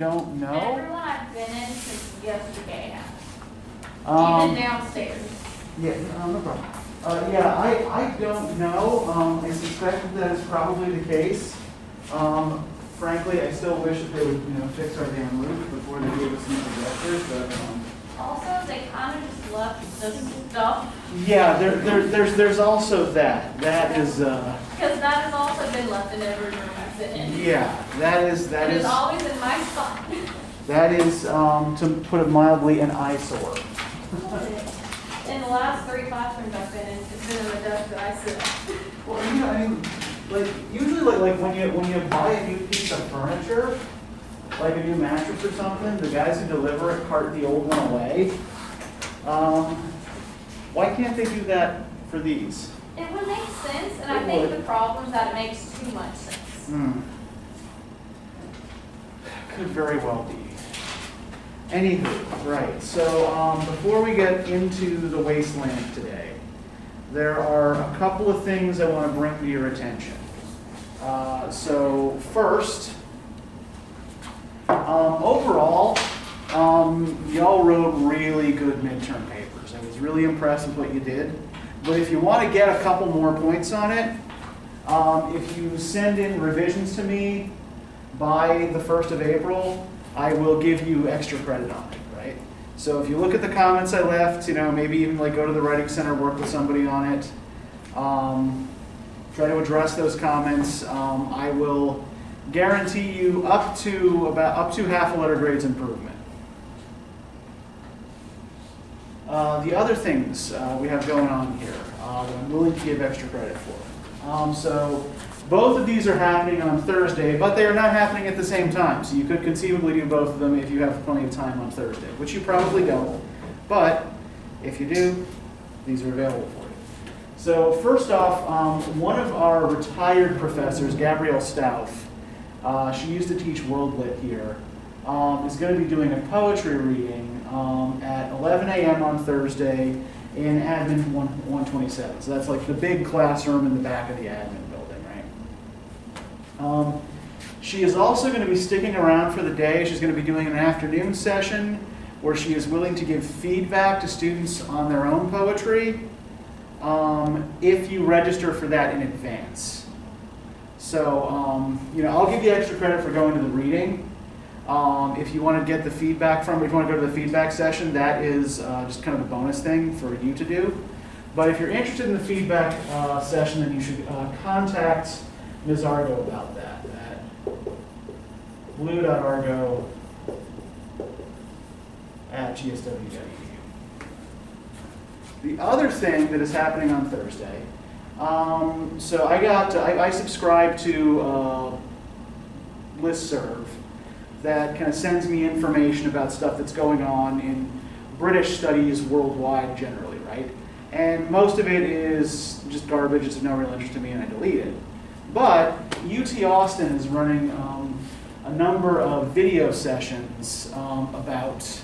Don't know. Everyone I've been in since yesterday has. Even downstairs. Yeah, no problem. I don't know. I suspect that is probably the case. Frankly, I still wish that they would, fix our damn roof before they gave us new projectors. But Also, they kind of just left the stuff. yeah, there's also that. That is. Because that has also been left in every room I've been in. Yeah, that is. It is always in my spot. That is, to put it mildly, an eyesore. In the last 3 classrooms I've been in, it's been in the desk that I sit on. Well, usually, when you buy a new piece of furniture, like a new mattress or something, the guys who deliver it cart the old one away. Why can't they do that for these? It would make sense, and I think the problem is that it makes too much sense. Could very well be. Anywho, right, so before we get into the wasteland today, there are a couple of things I want to bring to your attention. So first, overall, y'all wrote really good midterm papers. I was really impressed with what you did. But if you want to get a couple more points on it, if you send in revisions to me by the 1st of April, I will give you extra credit on it, right? So if you look at the comments I left, maybe even go to the Writing Center, work with somebody on it, try to address those comments. I will guarantee you up to half a letter grades improvement. The other things we have going on here that I'm willing to give extra credit for. So both of these are happening on Thursday, but they are not happening at the same time. So you could conceivably do both of them if you have plenty of time on Thursday, which you probably don't. But if you do, these are available for you. So first off, one of our retired professors, Gabrielle Stauff, she used to teach World Lit here, is going to be doing a poetry reading at 11 a.m. on Thursday in Admin 127. So that's like the big classroom in the back of the admin building, right? She is also going to be sticking around for the day. She's going to be doing an afternoon session where she is willing to give feedback to students on their own poetry if you register for that in advance. So, I'll give you extra credit for going to the reading. If you want to get the feedback if you want to go to the feedback session, that is just kind of a bonus thing for you to do. But if you're interested in the feedback session, then you should contact Ms. Argo about that at blue.argo@gsw.edu. The other thing that is happening on Thursday, so I subscribe to listserv that kind of sends me information about stuff that's going on in British studies worldwide generally, right? And most of it is just garbage, it's of no real interest to me, and I delete it. But UT Austin is running a number of video sessions about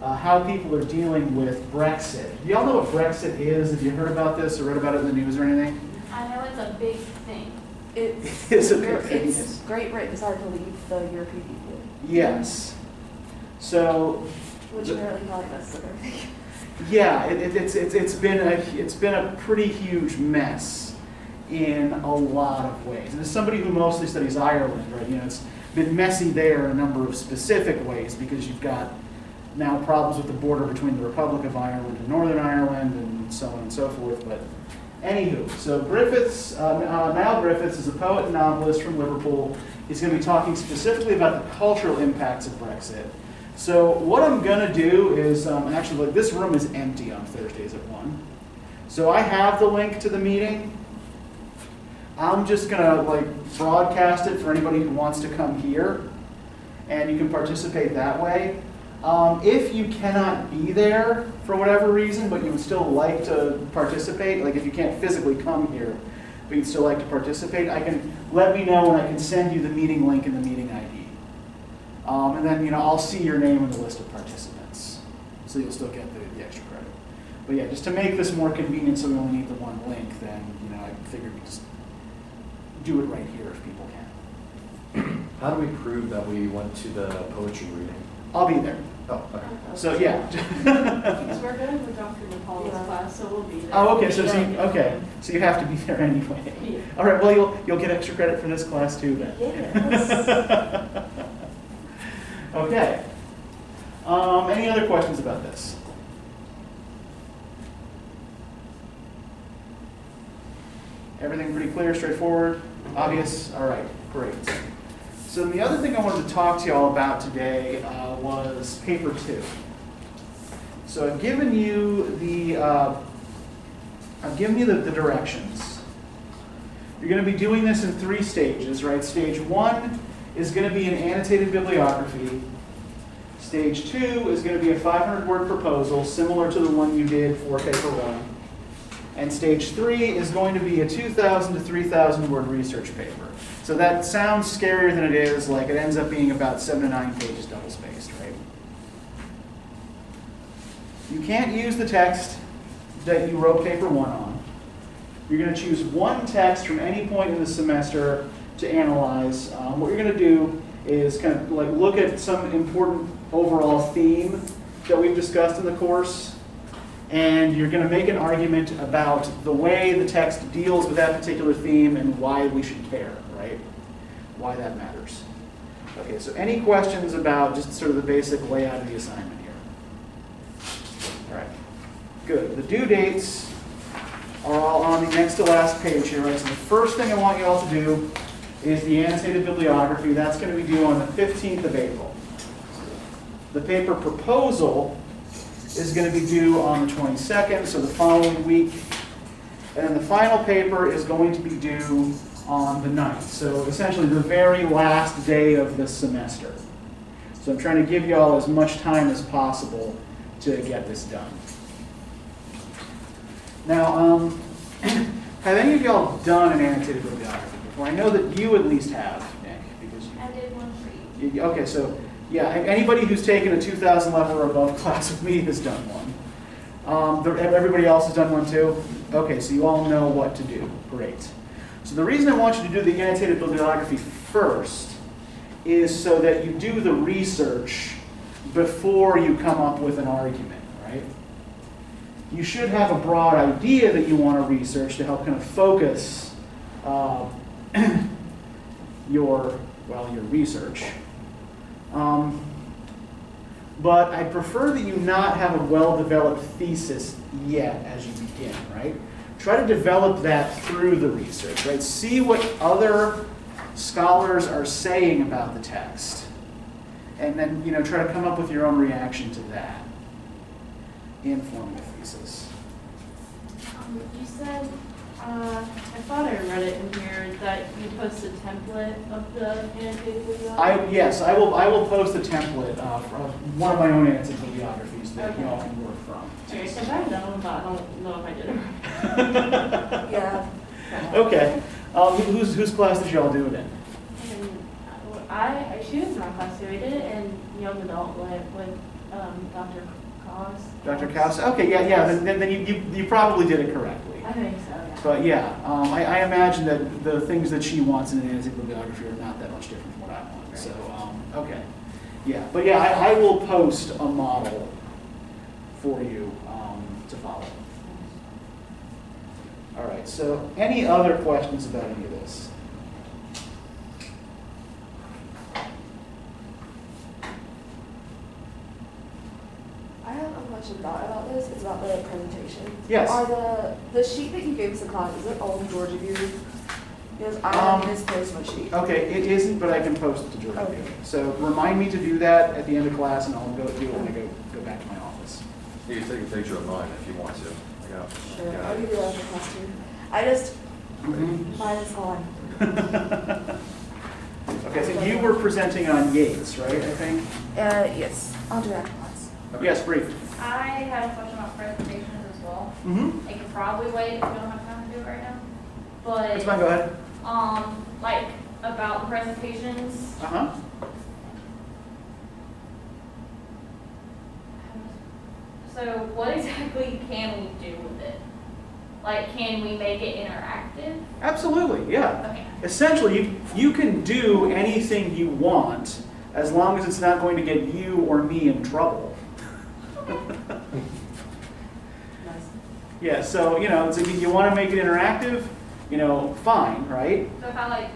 how people are dealing with Brexit. Do y'all know what Brexit is? Have you heard about this or read about it in the news or anything? I know it's a big thing. It's a big thing. It's Great Britain is hard to leave the European Union. Yes. So. Which apparently probably messes up everything. Yeah, it's been a pretty huge mess in a lot of ways. And as somebody who mostly studies Ireland, right, it's been messy there in a number of specific ways because you've got now problems with the border between the Republic of Ireland and Northern Ireland and so on and so forth. But anywho, so Niall Griffiths is a poet and novelist from Liverpool. He's going to be talking specifically about the cultural impacts of Brexit. So what I'm going to do is, actually, this room is empty on Thursdays at 1. So I have the link to the meeting. I'm just going to broadcast it for anybody who wants to come here, and you can participate that way. If you cannot be there for whatever reason, but you would still like to participate, like if you can't physically come here, but you'd still like to participate, let me know and I can send you the meeting link and the meeting ID. And then, I'll see your name in the list of participants. So you'll still get the extra credit. But yeah, just to make this more convenient so we only need the one link, then, I figured we just do it right here if people can. How do we prove that we went to the poetry reading? I'll be there. Oh, okay. So, yeah. Because we're going to Dr. McCall's Yeah. class, so we'll be there. Oh, okay, so you have to be there anyway. Yeah. All right, well, you'll get extra credit for this class too then. Yes. Okay. Any other questions about this? Everything pretty clear, straightforward, obvious? All right, great. So the other thing I wanted to talk to you all about today was paper 2. So I've given you the directions. You're going to be doing this in 3 stages, right? Stage 1 is going to be an annotated bibliography. Stage 2 is going to be a 500-word proposal, similar to the one you did for paper 1. And stage 3 is going to be a 2,000 to 3,000 word research paper. So that sounds scarier than it is, like it ends up being about 7 to 9 pages double-spaced, right? You can't use the text that you wrote paper 1 on. You're going to choose one text from any point in the semester to analyze. What you're going to do is kind of like look at some important overall theme that we've discussed in the course, and you're going to make an argument about the way the text deals with that particular theme and why we should care, right? Why that matters. Okay, so any questions about just sort of the basic layout of the assignment here? All right, good. The due dates are all on the next to last page here, right? So the first thing I want you all to do is the annotated bibliography. That's going to be due on the 15th of April. The paper proposal is going to be due on the 22nd, so the following week. And then the final paper is going to be due on the 9th, so essentially the very last day of the semester. So I'm trying to give you all as much time as possible to get this done. Now, have any of y'all done an annotated bibliography before? I know that you at least have, Nick, because you... I did one for you. Okay, so yeah, anybody who's taken a 2,000 level or above class with me has done one. Everybody else has done one too? Okay, so you all know what to do. Great. So the reason I want you to do the annotated bibliography first is so that you do the research before you come up with an argument, right? You should have a broad idea that you want to research to help kind of focus your research. But I prefer that you not have a well-developed thesis yet as you begin, right? Try to develop that through the research, right? See what other scholars are saying about the text. And then, try to come up with your own reaction to that in forming a thesis. You said, I thought I read it in here, that you post a template of the annotated bibliography. Yes, I will post a template from one of my own annotated bibliographies that you all can work from. Okay, so I've done one, but I don't know if I did it. Yeah. Okay. Whose class did y'all do it in? And she was in my class too. I did it in young adult with Dr. Collage. Dr. Kaus? Okay, yeah. Then you probably did it correctly. I think so, yeah. But yeah, I imagine that the things that she wants in an annotated bibliography are not that much different from what I want. So, okay. Yeah, but yeah, I will post a model for you to follow. All right, so any other questions about any of this? I have a question about this. It's about the presentation. Yes. Are the sheet that you gave us in class, is it all Georgia view? Because I misplaced my sheet. Okay, it isn't, but I can post it to Georgia. Okay. So remind me to do that at the end of class, and I'll do it when I go back to my office. You can take a picture of mine if you want to. Sure, I'll give you that for class too. I just, mine is gone. Okay, so you were presenting on Yates, right, I think? Yes, I'll do that in class. Yes, brief. I had a question about presentations as well. Mm-hmm. I could probably wait if you don't have time to do it right now. But That's fine, go ahead. like about the presentations. Uh-huh. So what exactly can we do with it? Like, can we make it interactive? Absolutely, yeah. Okay. Essentially, you can do anything you want as long as it's not going to get you or me in trouble. Nice. Yeah, so, so you want to make it interactive, fine, right? So if I like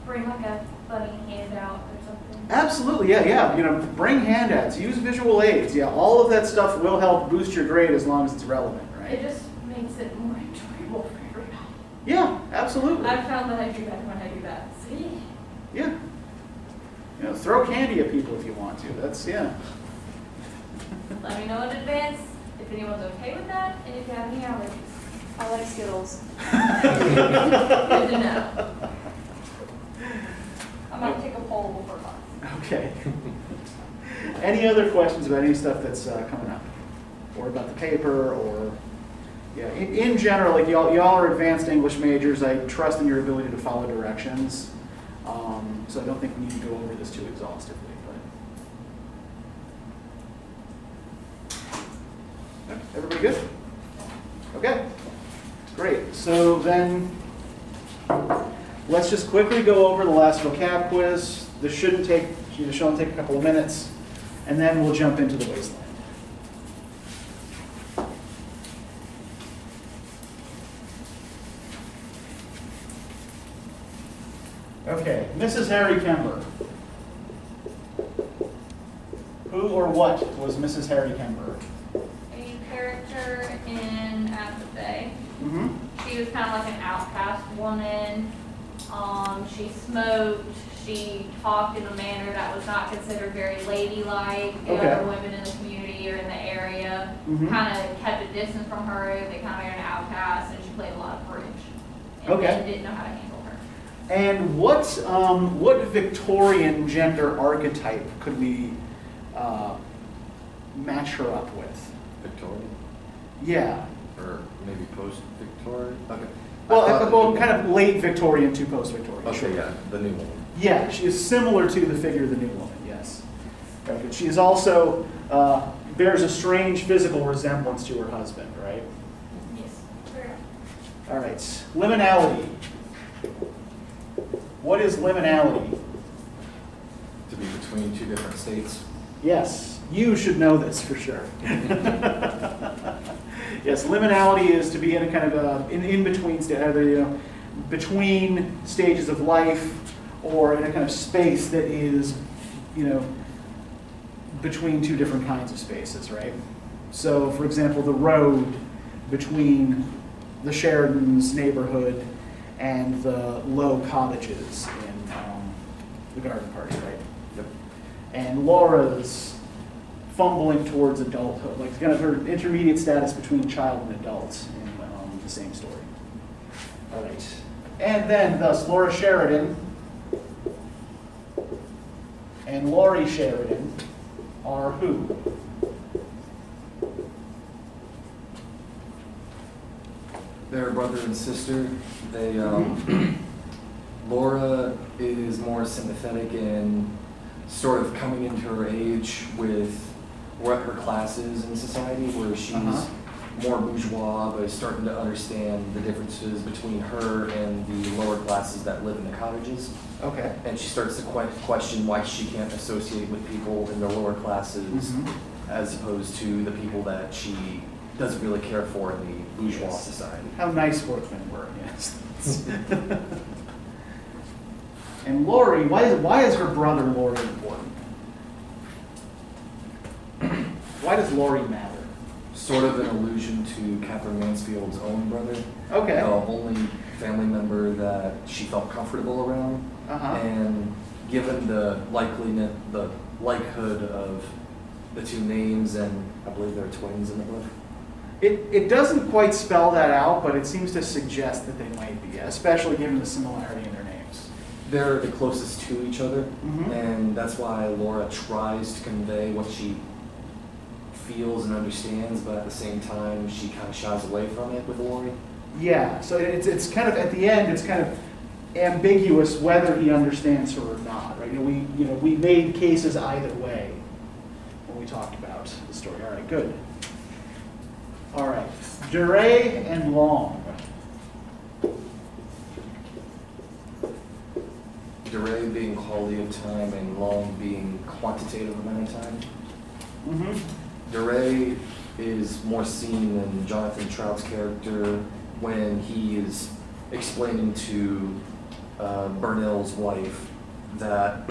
bring like a funny handout or something. Absolutely, yeah. Bring handouts, use visual aids. Yeah, all of that stuff will help boost your grade as long as it's relevant, It right? just makes it more enjoyable for everybody. Yeah, absolutely. I've found that I do that when I do that. See? Yeah. Throw candy at people if you want to. That's, yeah. Let me know in advance if anyone's okay with that and if you have any allergies. I like Skittles. Good to know. I might take a poll before class. Okay. Any other questions about any stuff that's coming up? Or about the paper, or, yeah, in general, like y'all are advanced English majors. I trust in your ability to follow directions. So I don't think we need to go over this too exhaustively. But everybody good? Okay, great. So then, let's just quickly go over the last vocab quiz. This should only take a couple of minutes, and then we'll jump into the wasteland. Okay, Mrs. Harry Kember. Who or what was Mrs. Harry Kember? A character in Bay. Mm-hmm. She was kind of like an outcast woman. She smoked. She talked in a manner that was not considered very ladylike. The Okay. other women in the community or in the area Mhm. kind of kept a distance from her. They kind of made her an outcast, and she played a lot of bridge. And Okay. men didn't know how to handle her. And what Victorian gender archetype could we match her up with? Victorian, Yeah. or maybe post-Victorian? Okay. Well, kind of late Victorian to post-Victorian. Okay, sure. yeah, the new one. Yeah, she is similar to the figure of the new woman, yes. Very good. She is also, bears a strange physical resemblance to her husband, right? Yes. All right, liminality. What is liminality? To be between two different states. Yes, you should know this for sure. Yes, liminality is to be in a kind of in-between state, either between stages of life, or in a kind of space that is, between two different kinds of spaces, right? So, for example, the road between the Sheridan's neighborhood and the low cottages in the Garden Party, right? Yep. And Laura's fumbling towards adulthood, like kind of her intermediate status between child and adult in the same story. All right. And then, thus, Laura Sheridan and Laurie Sheridan are who? They're brother and sister. They, Laura is more sympathetic and sort of coming into her age with what her class is in society, where she's more bourgeois, but is starting to understand the differences between her and the lower classes that live in the cottages. Okay. And she starts to question why she can't associate with people in the lower classes as opposed to the people that she doesn't really care for in the bourgeois society. How nice workmen were, yes. And Laurie, why is her brother Laurie important? Why does Laurie matter? Sort of an allusion to Catherine Mansfield's own brother. Okay. The only family member that she felt comfortable around. And given the likelihood of the two names, and I believe they're twins in the book. It doesn't quite spell that out, but it seems to suggest that they might be, especially given the similarity in their names. They're the closest to each other, Mhm. and that's why Laura tries to convey what she feels and understands, but at the same time, she kind of shies away from it with Laurie. Yeah, so it's kind of, at the end, it's kind of ambiguous whether he understands her or not, right? We made cases either way when we talked about the story. All right, good. All right, Duray and Long. Duray being quality of time and long being quantitative amount of time. Mm-hmm. Duray is more seen in Jonathan Trout's character when he is explaining to Burnell's wife that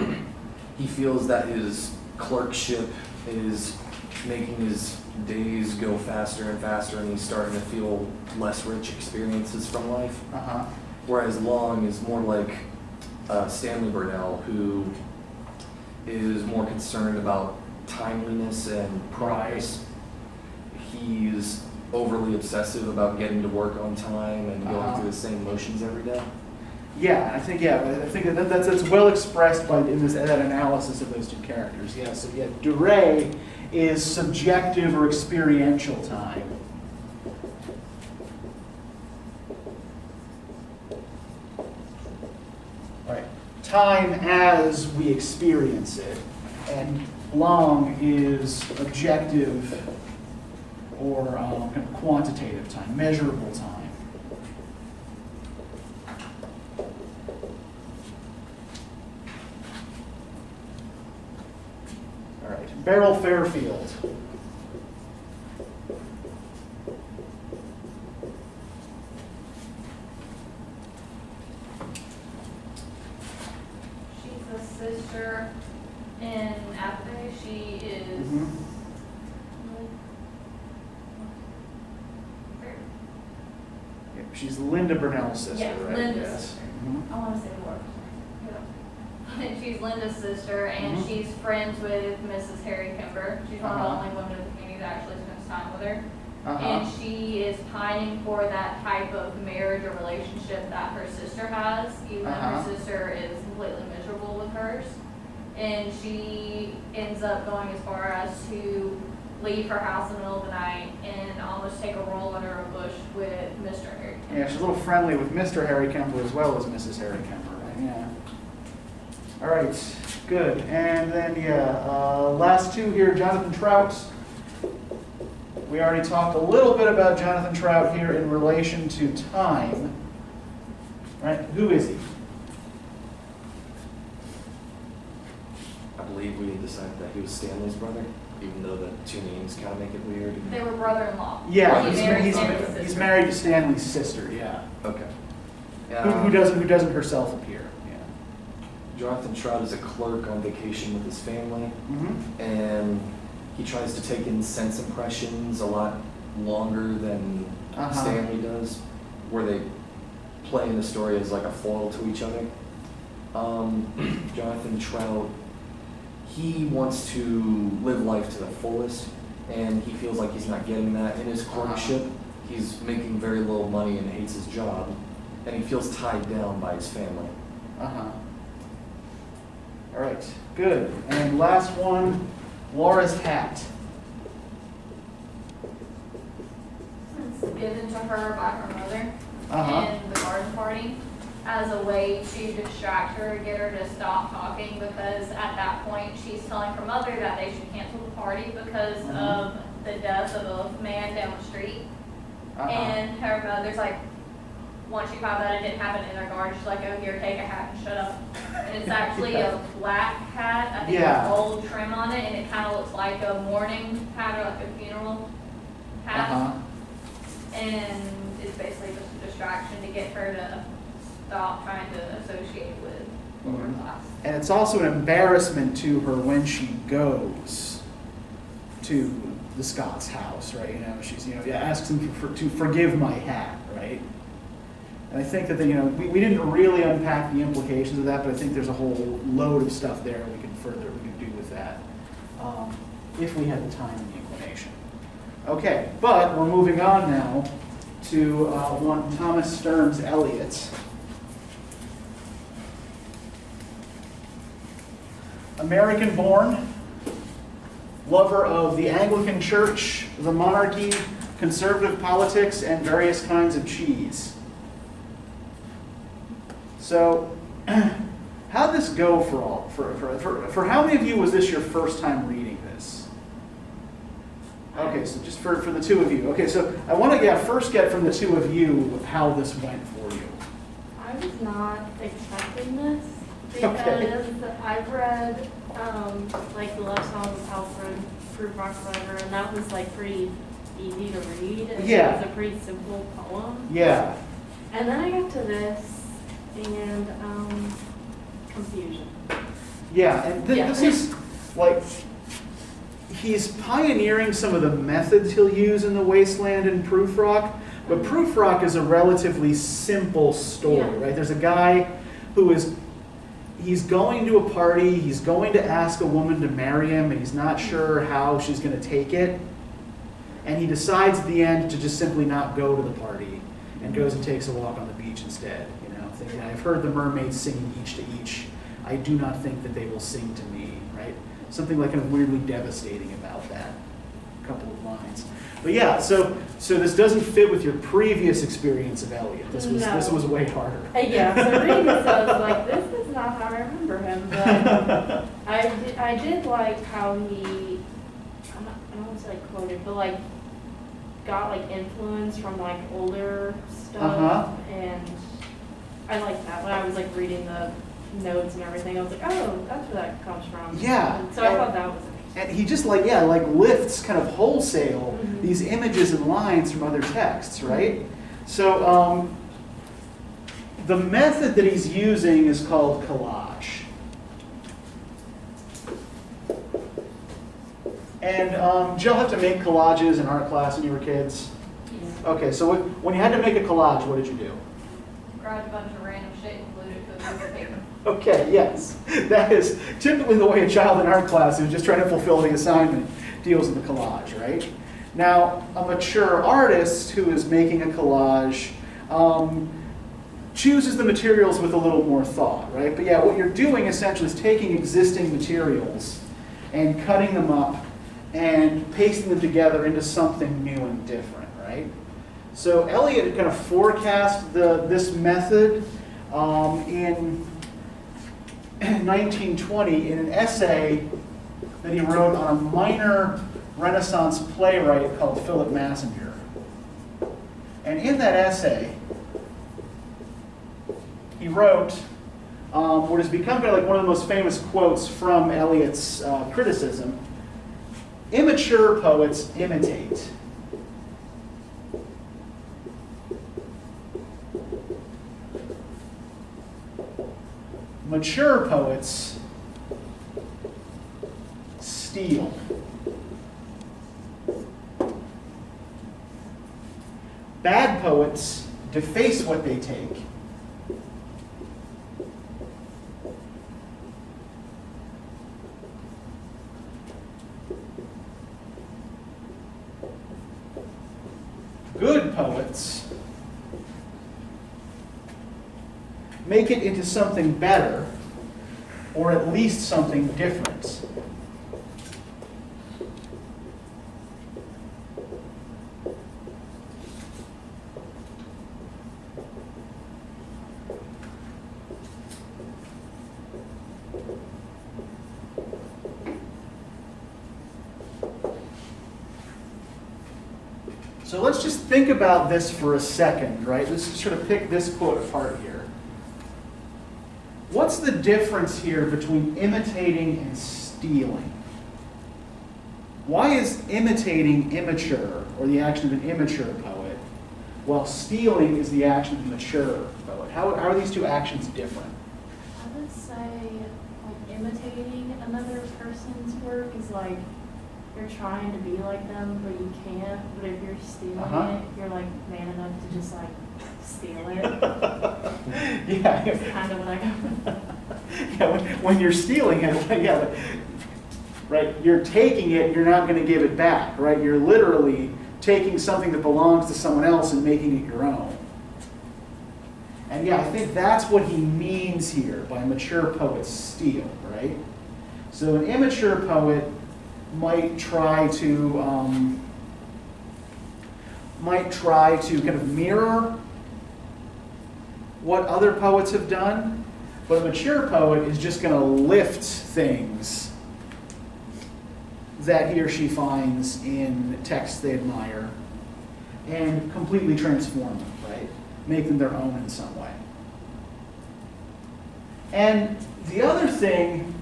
he feels that his clerkship is making his days go faster and faster, and he's starting to feel less rich experiences from life. Uh-huh. Whereas Long is more like Stanley Burnell, who is more concerned about timeliness and progress. He's overly obsessive about getting to work on time and going through the same motions every day. Yeah, I think that's well expressed in that analysis of those two characters. Yeah, so yeah, Duray is subjective or experiential time. Right. Time as we experience it, and Long is objective or kind of quantitative time, measurable time. All right, Beryl Fairfield. She's a sister in Athens. She is. Mhm. Yep, she's Linda Burnell's sister, Yes, right? Linda's Yes. sister. Mhm. I want to say more. Yeah. She's Linda's sister, and Mhm. she's friends with Mrs. Harry Kimber. She's one of the Uh-huh. only women in the community that actually spends time with her. Uh-huh. And she is pining for that type of marriage or relationship that her sister has, even though Uh-huh. her sister is completely miserable with hers. And she ends up going as far as to leave her house in the middle of the night and almost take a roll under a bush with Mr. Harry Kimber. Yeah, she's a little friendly with Mr. Harry Kemper as well as Mrs. Harry Kemper, right? Yeah. All right, good. And then, last two here, Jonathan Trout. We already talked a little bit about Jonathan Trout here in relation to time. Right? Who is he? I believe we decided that he was Stanley's brother, even though the two names kind of make it weird. They were brother-in-law. Yeah, He married he's Stanley's sister. married to Stanley's sister, yeah. Okay. Who doesn't herself appear, yeah. Jonathan Trout is a clerk on vacation with his family, Mm-hmm. and he tries to take in sense impressions a lot longer than Stanley does, where they play in the story as like a foil to each other. Jonathan Trout, he wants to live life to the fullest, and he feels like he's not getting that in his clerkship. He's making very little money and hates his job, and he feels tied down by his family. Uh-huh. All right, good. And last one, Laura's hat. It's given to her by her mother Uh-huh. in the garden party as a way to distract her, get her to stop talking, because at that point she's telling her mother that they should cancel the party because Mhm. of the death of a man down the street. Uh-huh. And her mother's like, once she found out it didn't happen in their garden, she's like, oh, here, take a hat and shut up. And it's actually a black hat, I think Yeah. with gold trim on it, and it kind of looks like a mourning hat or like a funeral hat. Uh-huh. And it's basically just a distraction to get her to stop trying to associate with lower Mhm. class. And it's also an embarrassment to her when she goes to the Scott's house, right? She's, asks him to forgive my hat, right? And I think that, we didn't really unpack the implications of that, but I think there's a whole load of stuff there we could do with that, if we had the time and the inclination. Okay, but we're moving on now to one Thomas Stearns Eliot. American-born, lover of the Anglican Church, the monarchy, conservative politics, and various kinds of cheese. So, how'd this go for how many of you was this your first time reading this? Okay, so just for the two of you. Okay, so I want to first get from the two of you how this went for you. I was not expecting this Okay. because I've read like the Love Song of Alfred Proof Rock Whatever, and that was like pretty easy to read. And Yeah. It was a pretty simple poem. Yeah. And then I got to this and confusion. Yeah, and Yeah. this is like, he's pioneering some of the methods he'll use in the Wasteland and Proof Rock, but Proof Rock is a relatively simple story, Yeah. right? There's a guy who he's going to a party, he's going to ask a woman to marry him, and he's not sure how she's going to take it, and he decides at the end to just simply not go to the party, and goes and takes a walk on the beach instead, thinking, I've heard the mermaids singing each to each, I do not think that they will sing to me, right? Something like kind of weirdly devastating about that couple of lines. But yeah, so this doesn't fit with your previous experience of Eliot. This was way harder. Yeah, so reading this, I was like, this is not how I remember him. But I did like how he, I don't want to say like quoted, but like got like influence from like older stuff. Uh-huh. And I liked that when I was like reading the notes and everything. I was like, oh, that's where that comes from. Yeah. And so I thought that was interesting. And he just lifts kind of wholesale Mhm. these images and lines from other texts, right? So the method that he's using is called collage. And did y'all have to make collages in art class when you were kids? Yeah. Okay, so when you had to make a collage, what did you do? Grabbed a bunch of random shit and glued it to a piece of paper. Okay, yes. That is typically the way a child in art class who's just trying to fulfill the assignment deals with the collage, right? Now, a mature artist who is making a collage chooses the materials with a little more thought, right? But yeah, what you're doing essentially is taking existing materials and cutting them up and pasting them together into something new and different, right? So Eliot kind of forecast this method in 1920 in an essay that he wrote on a minor Renaissance playwright called Philip Massinger. And in that essay, he wrote what has become kind of like one of the most famous quotes from Eliot's criticism: "Immature poets imitate. Mature poets steal." Bad poets deface what they take. Good poets make it into something better, or at least something different. So let's just think about this for a second, right? Let's just sort of pick this quote apart here. What's the difference here between imitating and stealing? Why is imitating immature, or the action of an immature poet, while stealing is the action of a mature poet? How are these two actions different? I would say, like, imitating another person's work is like you're trying to be like them, but you can't. But if you're stealing Uh-huh. it, you're like man enough to just like steal it. Yeah. That's kind of what I got from that. Yeah, when you're stealing it, yeah, right, you're taking it, you're not going to give it back, right? You're literally taking something that belongs to someone else and making it your own. And yeah, I think that's what he means here by mature poets steal, right? So an immature poet might try to kind of mirror what other poets have done, but a mature poet is just going to lift things that he or she finds in texts they admire and completely transform them, right? Make them their own in some way. And the other thing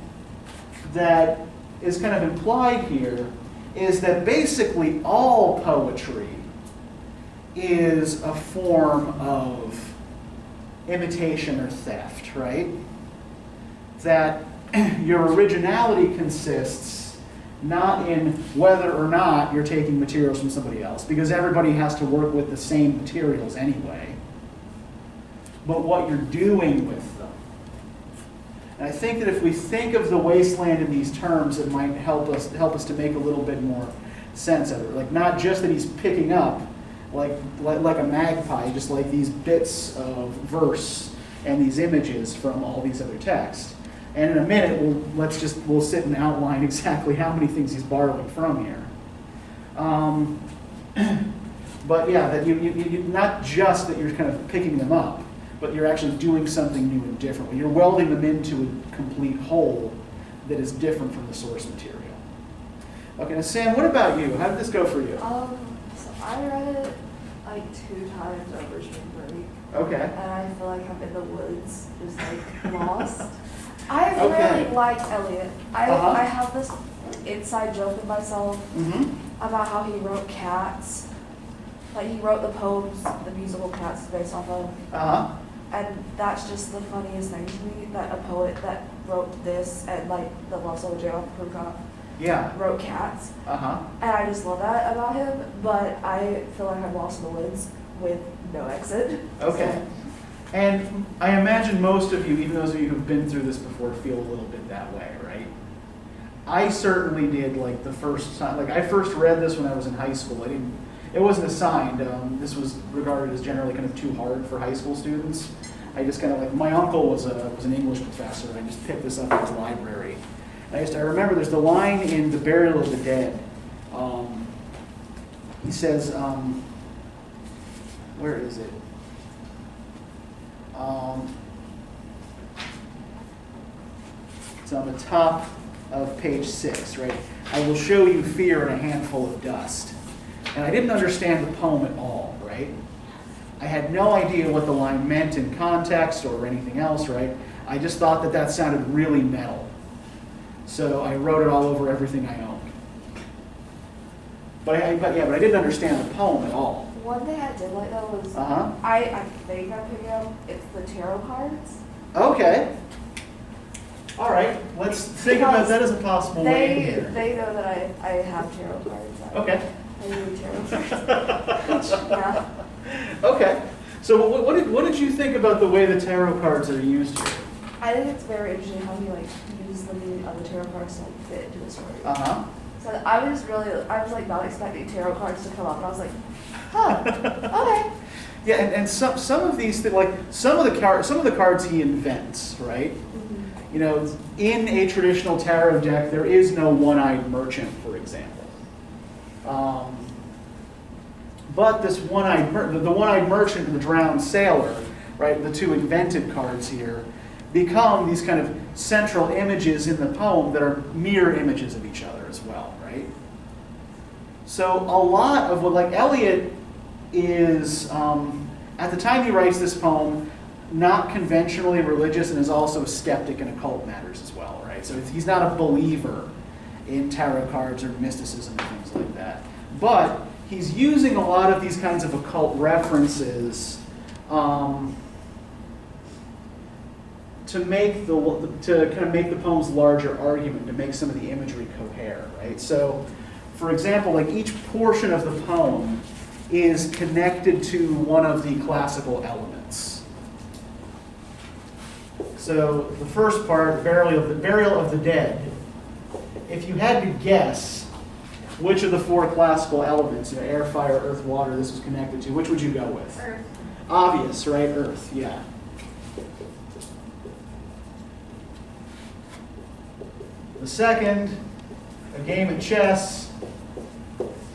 that is kind of implied here is that basically all poetry is a form of imitation or theft, right? That your originality consists not in whether or not you're taking materials from somebody else, because everybody has to work with the same materials anyway, but what you're doing with them. And I think that if we think of the wasteland in these terms, it might help us to make a little bit more sense of it. Like, not just that he's picking up like a magpie, just like these bits of verse and these images from all these other texts. And in a minute, we'll sit and outline exactly how many things he's borrowing from here. But yeah, that you not just that you're kind of picking them up, but you're actually doing something new and different. You're welding them into a complete whole that is different from the source material. Okay, now Sam, what about you? How did this go for you? So I read it like 2 times over spring break. Okay. And I feel like I'm in the woods, just like lost. I Okay. really like Eliot. I have this inside joke with myself about how he wrote Cats. Like, he wrote the poems, the musical Cats is based off of. And that's just the funniest thing to me, that a poet that wrote this and like the Lost Soldier of Prukop Yeah. wrote Cats. Uh-huh. And I just love that about him, but I feel like I'm lost in the woods with no exit. Okay. So, And I imagine most of you, even those of you who've been through this before, feel a little bit that way, right? I certainly did, like, the first time. Like, I first read this when I was in high school. It wasn't assigned. This was regarded as generally kind of too hard for high school students. I just kind of, like, my uncle was an English professor, and I just picked this up in his library. And I remember there's the line in The Burial of the Dead. He says, where is it? It's on the top of page 6, right? I will show you fear in a handful of dust. And I didn't understand the poem at all, right? I had no idea what the line meant in context or anything else, right? I just thought that sounded really metal. So I wrote it all over everything I owned. But I didn't understand the poem at all. one thing I did like though was, I think I picked up, it's the tarot cards. Okay. All right, let's think about that as a possible way in here. They know that I have tarot cards. Okay. I do tarot cards. Yeah. Okay. So what did you think about the way the tarot cards are used here? I think it's very interesting how he like uses the meaning of the tarot cards to like fit into the story. So I was like not expecting tarot cards to come up, and I was like, huh, okay. Yeah, and some of these things, like some of the cards he invents, right? You know, in a traditional tarot deck, there is no one-eyed merchant, for example. But this one-eyed merchant and the drowned sailor, right, the two invented cards here, become these kind of central images in the poem that are mirror images of each other as well, right? So a lot of what, like, Eliot is, at the time he writes this poem, not conventionally religious and is also a skeptic in occult matters as well, right? So he's not a believer in tarot cards or mysticism and things like that. But he's using a lot of these kinds of occult references to kind of make the poem's larger argument, to make some of the imagery cohere, right? So, for example, like each portion of the poem is connected to one of the classical elements. So the first part, burial of the dead. If you had to guess which of the four classical elements, air, fire, earth, water, this was connected to, which would you go with? Earth. Obvious, right? Earth, yeah. The second, a game of chess.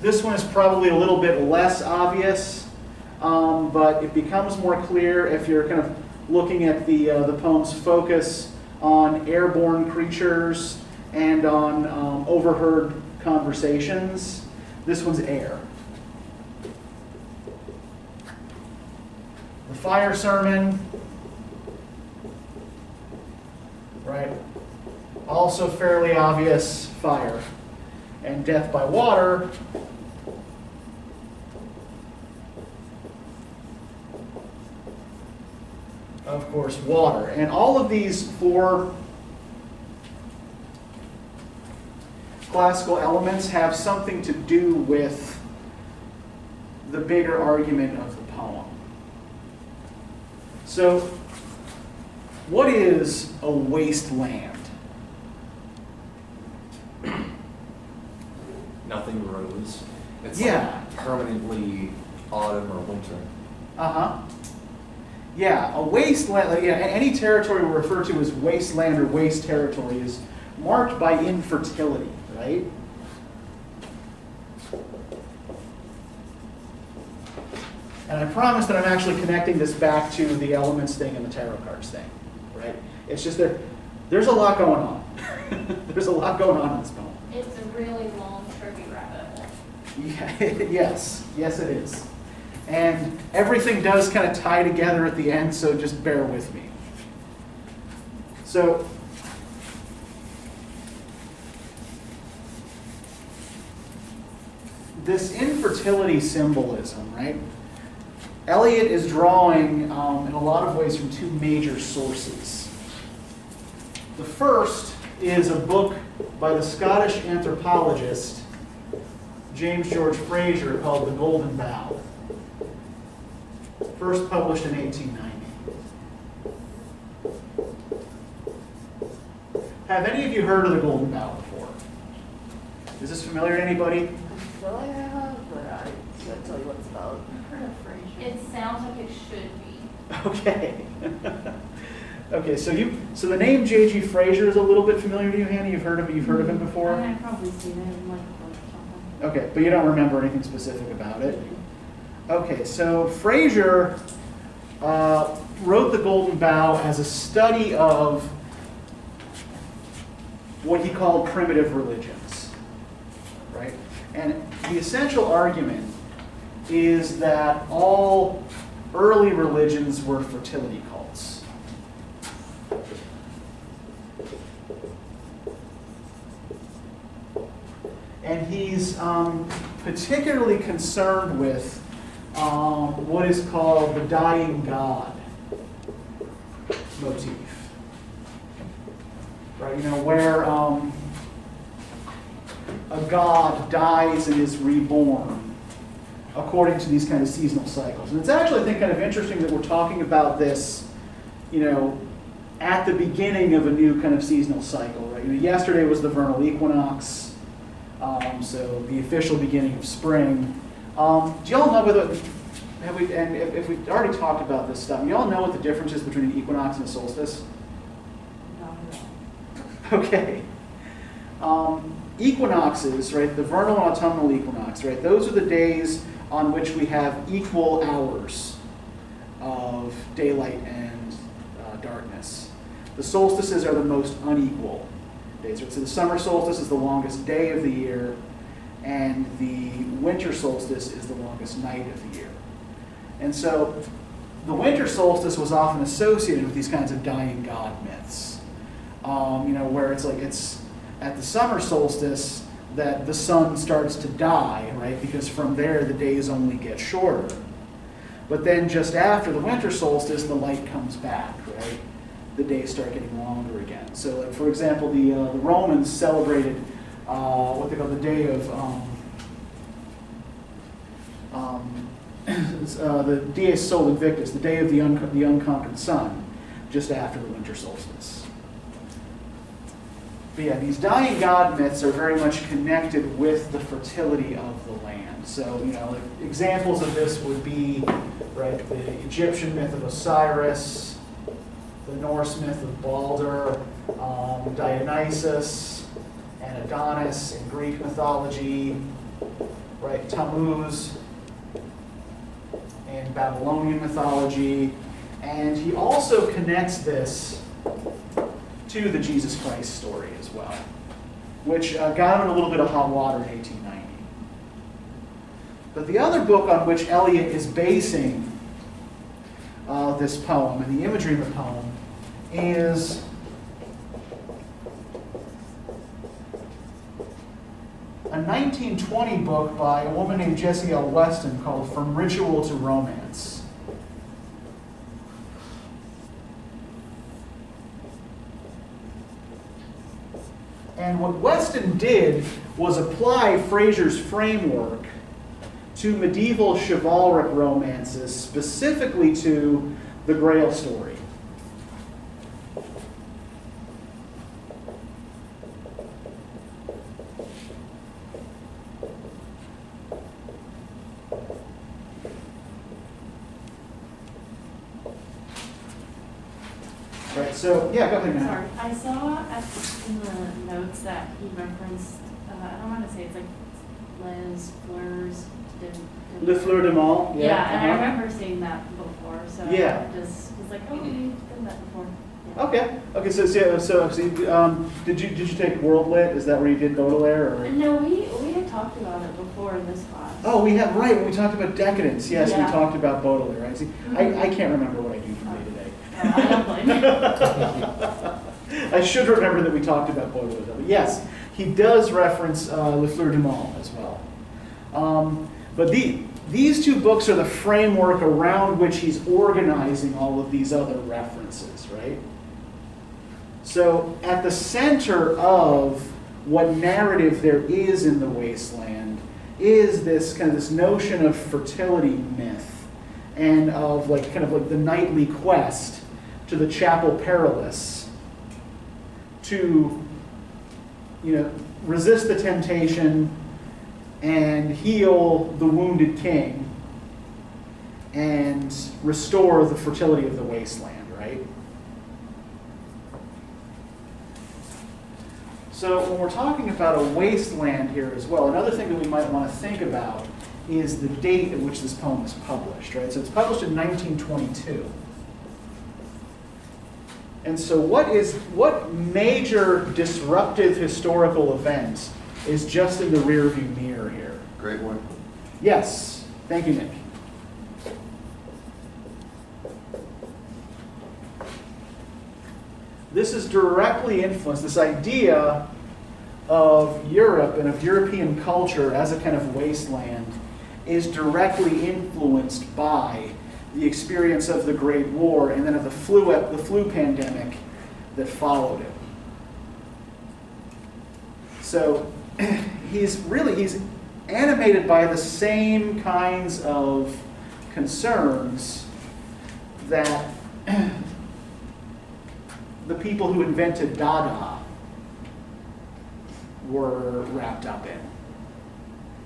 This one is probably a little bit less obvious, but it becomes more clear if you're kind of looking at the poem's focus on airborne creatures and on overheard conversations. This one's air. The fire sermon, right? Also fairly obvious, fire. And death by water, of course, water. And all of these four classical elements have something to do with the bigger argument of the poem. So, what is a wasteland? Nothing grows. It's Yeah. like permanently autumn or winter. Uh-huh. Yeah, a wasteland, like, yeah, any territory we refer to as wasteland or waste territory is marked by infertility, right? And I promise that I'm actually connecting this back to the elements thing and the tarot cards thing, right? It's just there's a lot going on. There's a lot going on in this poem. It's a really long, trippy rabbit hole. Yeah, yes, it is. And everything does kind of tie together at the end, so just bear with me. So, this infertility symbolism, right? Eliot is drawing, in a lot of ways, from two major sources. The first is a book by the Scottish anthropologist James George Fraser called The Golden Bough, first published in 1890. Have any of you heard of The Golden Bough before? Is this familiar to anybody? I feel like I have, but I can't tell you what it's about. I've heard of Frasier. It sounds like it should be. Okay. Okay, so the name J.G. Fraser is a little bit familiar to you, Hannah? You've heard of him before? I've probably seen it in like a book or something. Okay, but you don't remember anything specific about it. Okay, so Fraser wrote The Golden Bough as a study of what he called primitive religions, right? And the essential argument is that all early religions were fertility cults. And he's particularly concerned with what is called the dying god motif. Right, where a god dies and is reborn according to these kind of seasonal cycles. And it's actually, I think, kind of interesting that we're talking about this, at the beginning of a new kind of seasonal cycle, right? Yesterday was the vernal equinox. So the official beginning of spring. Do y'all know if we've already talked about this stuff, y'all know what the difference is between an equinox and a solstice? No. Okay. Equinoxes, right, the vernal and autumnal equinox, right, those are the days on which we have equal hours of daylight and darkness. The solstices are the most unequal days. So the summer solstice is the longest day of the year, and the winter solstice is the longest night of the year. And so the winter solstice was often associated with these kinds of dying god myths, where it's at the summer solstice that the sun starts to die, right? Because from there the days only get shorter. But then just after the winter solstice, the light comes back, right? The days start getting longer again. So, like, for example, the Romans celebrated what they call the day of the Dies Sol Invictus, the day of the unconquered sun, just after the winter solstice. But yeah, these dying god myths are very much connected with the fertility of the land. So, like examples of this would be, right, the Egyptian myth of Osiris, the Norse myth of Balder, Dionysus, and Adonis in Greek mythology, right, Tammuz in Babylonian mythology, and he also connects this to the Jesus Christ story as well. which got him in a little bit of hot water in 1890. But the other book on which Eliot is basing this poem and the imagery of the poem is a 1920 book by a woman named Jessie L. Weston called From Ritual to Romance. And what Weston did was apply Fraser's framework to medieval chivalric romances, specifically to the Grail story. Right, so, yeah, go ahead, Matt. Sorry, I saw in the notes that he referenced, I don't want to say it's like Les Fleurs de... Le Fleur de Mal. Yeah, and I remember seeing that before, so Yeah. I just was like, oh, we've done that before. Yeah. Okay, did you take World Lit? Is that where you did Baudelaire? Or? No, we had talked about it before in this class. Oh, we have, right, when we talked about decadence. Yes, Yeah. we talked about Baudelaire. I see. Mhm. I can't remember what I do from day to day. I don't blame you. I should remember that we talked about Baudelaire. But yes, he does reference Le Fleur du Mal as well. But these two books are the framework around which he's organizing all of these other references, right? So at the center of what narrative there is in the wasteland is this kind of this notion of fertility myth and of like kind of like the nightly quest to the Chapel Perilous to, resist the temptation and heal the wounded king and restore the fertility of the wasteland, right? So when we're talking about a wasteland here as well, another thing that we might want to think about is the date at which this poem is published, right? So it's published in 1922. And so what major disruptive historical event is just in the rearview mirror here? Great one. Yes. Thank you, Nick. This is directly influenced, this idea of Europe and of European culture as a kind of wasteland is directly influenced by the experience of the Great War and then of the flu pandemic that followed it. So he's animated by the same kinds of concerns that the people who invented Dada were wrapped up in.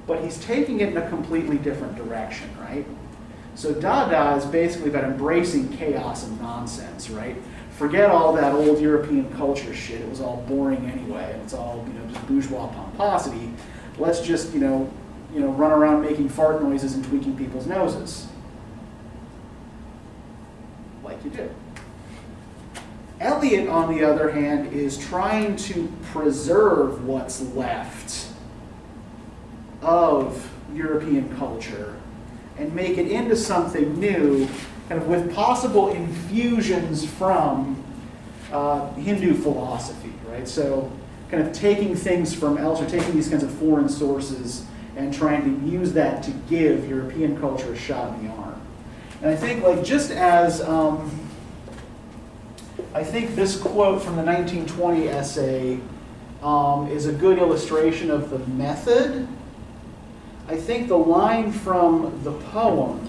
But he's taking it in a completely different direction, right? So Dada is basically about embracing chaos and nonsense, right? Forget all that old European culture shit. It was all boring anyway, and it's all, just bourgeois pomposity. Let's just, run around making fart noises and tweaking people's noses. Like you do. Eliot, on the other hand, is trying to preserve what's left of European culture and make it into something new, kind of with possible infusions from Hindu philosophy, right? So kind of taking things from elsewhere, taking these kinds of foreign sources and trying to use that to give European culture a shot in the arm. And I think just as I think this quote from the 1920 essay is a good illustration of the method. I think the line from the poem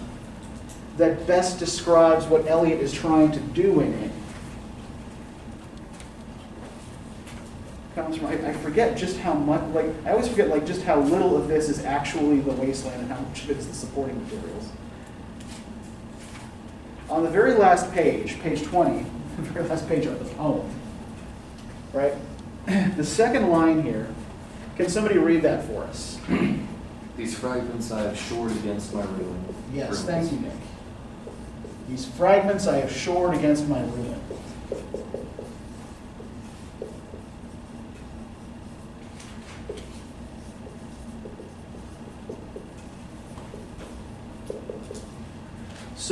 that best describes what Eliot is trying to do in it comes from, I forget just how much, I always forget just how little of this is actually the wasteland and how much of it is the supporting materials. On the very last page, page 20, the very last page of the poem, right? The second line here, can somebody read that for us? These fragments I have shored against my ruin. Yes, thank you, Nick. These fragments I have shored against my ruin.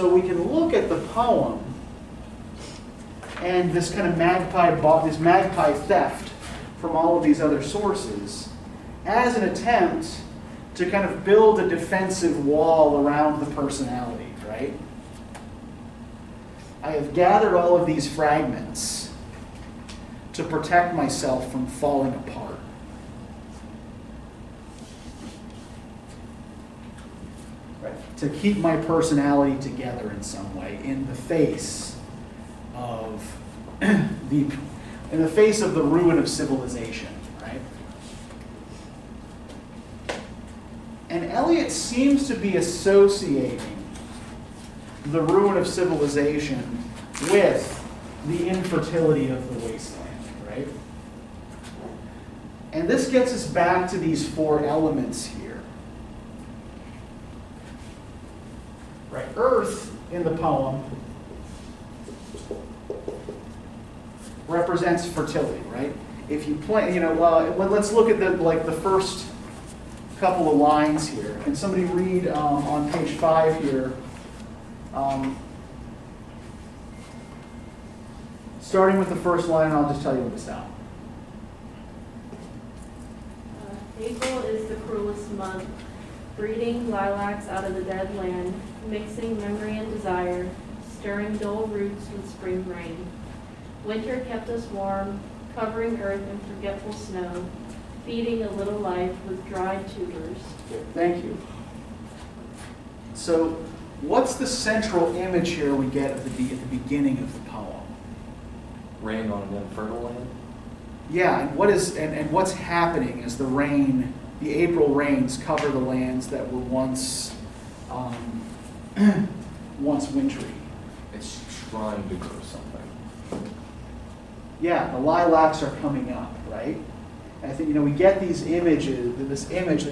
So we can look at the poem and this kind of magpie theft from all of these other sources as an attempt to kind of build a defensive wall around the personality, right? I have gathered all of these fragments to protect myself from falling apart. Right? To keep my personality together in some way in the face of the ruin of civilization, right? And Eliot seems to be associating the ruin of civilization with the infertility of the wasteland, right? And this gets us back to these four elements here. Right? Earth in the poem represents fertility, right? If you plant, let's look at the first couple of lines here. Can somebody read on page 5 here? Starting with the first line, I'll just tell you when to stop. April is the cruelest month, breeding lilacs out of the dead land, mixing memory and desire, stirring dull roots with spring rain. Winter kept us warm, covering earth in forgetful snow, feeding a little life with dried tubers. Thank you. So, what's the central image here we get at the beginning of the poem? Rain on an infertile land? Yeah, and what's happening as the April rains cover the lands that were once wintry. It's trying to grow something. Yeah, the lilacs are coming up, right? And I think, we get these images, this image,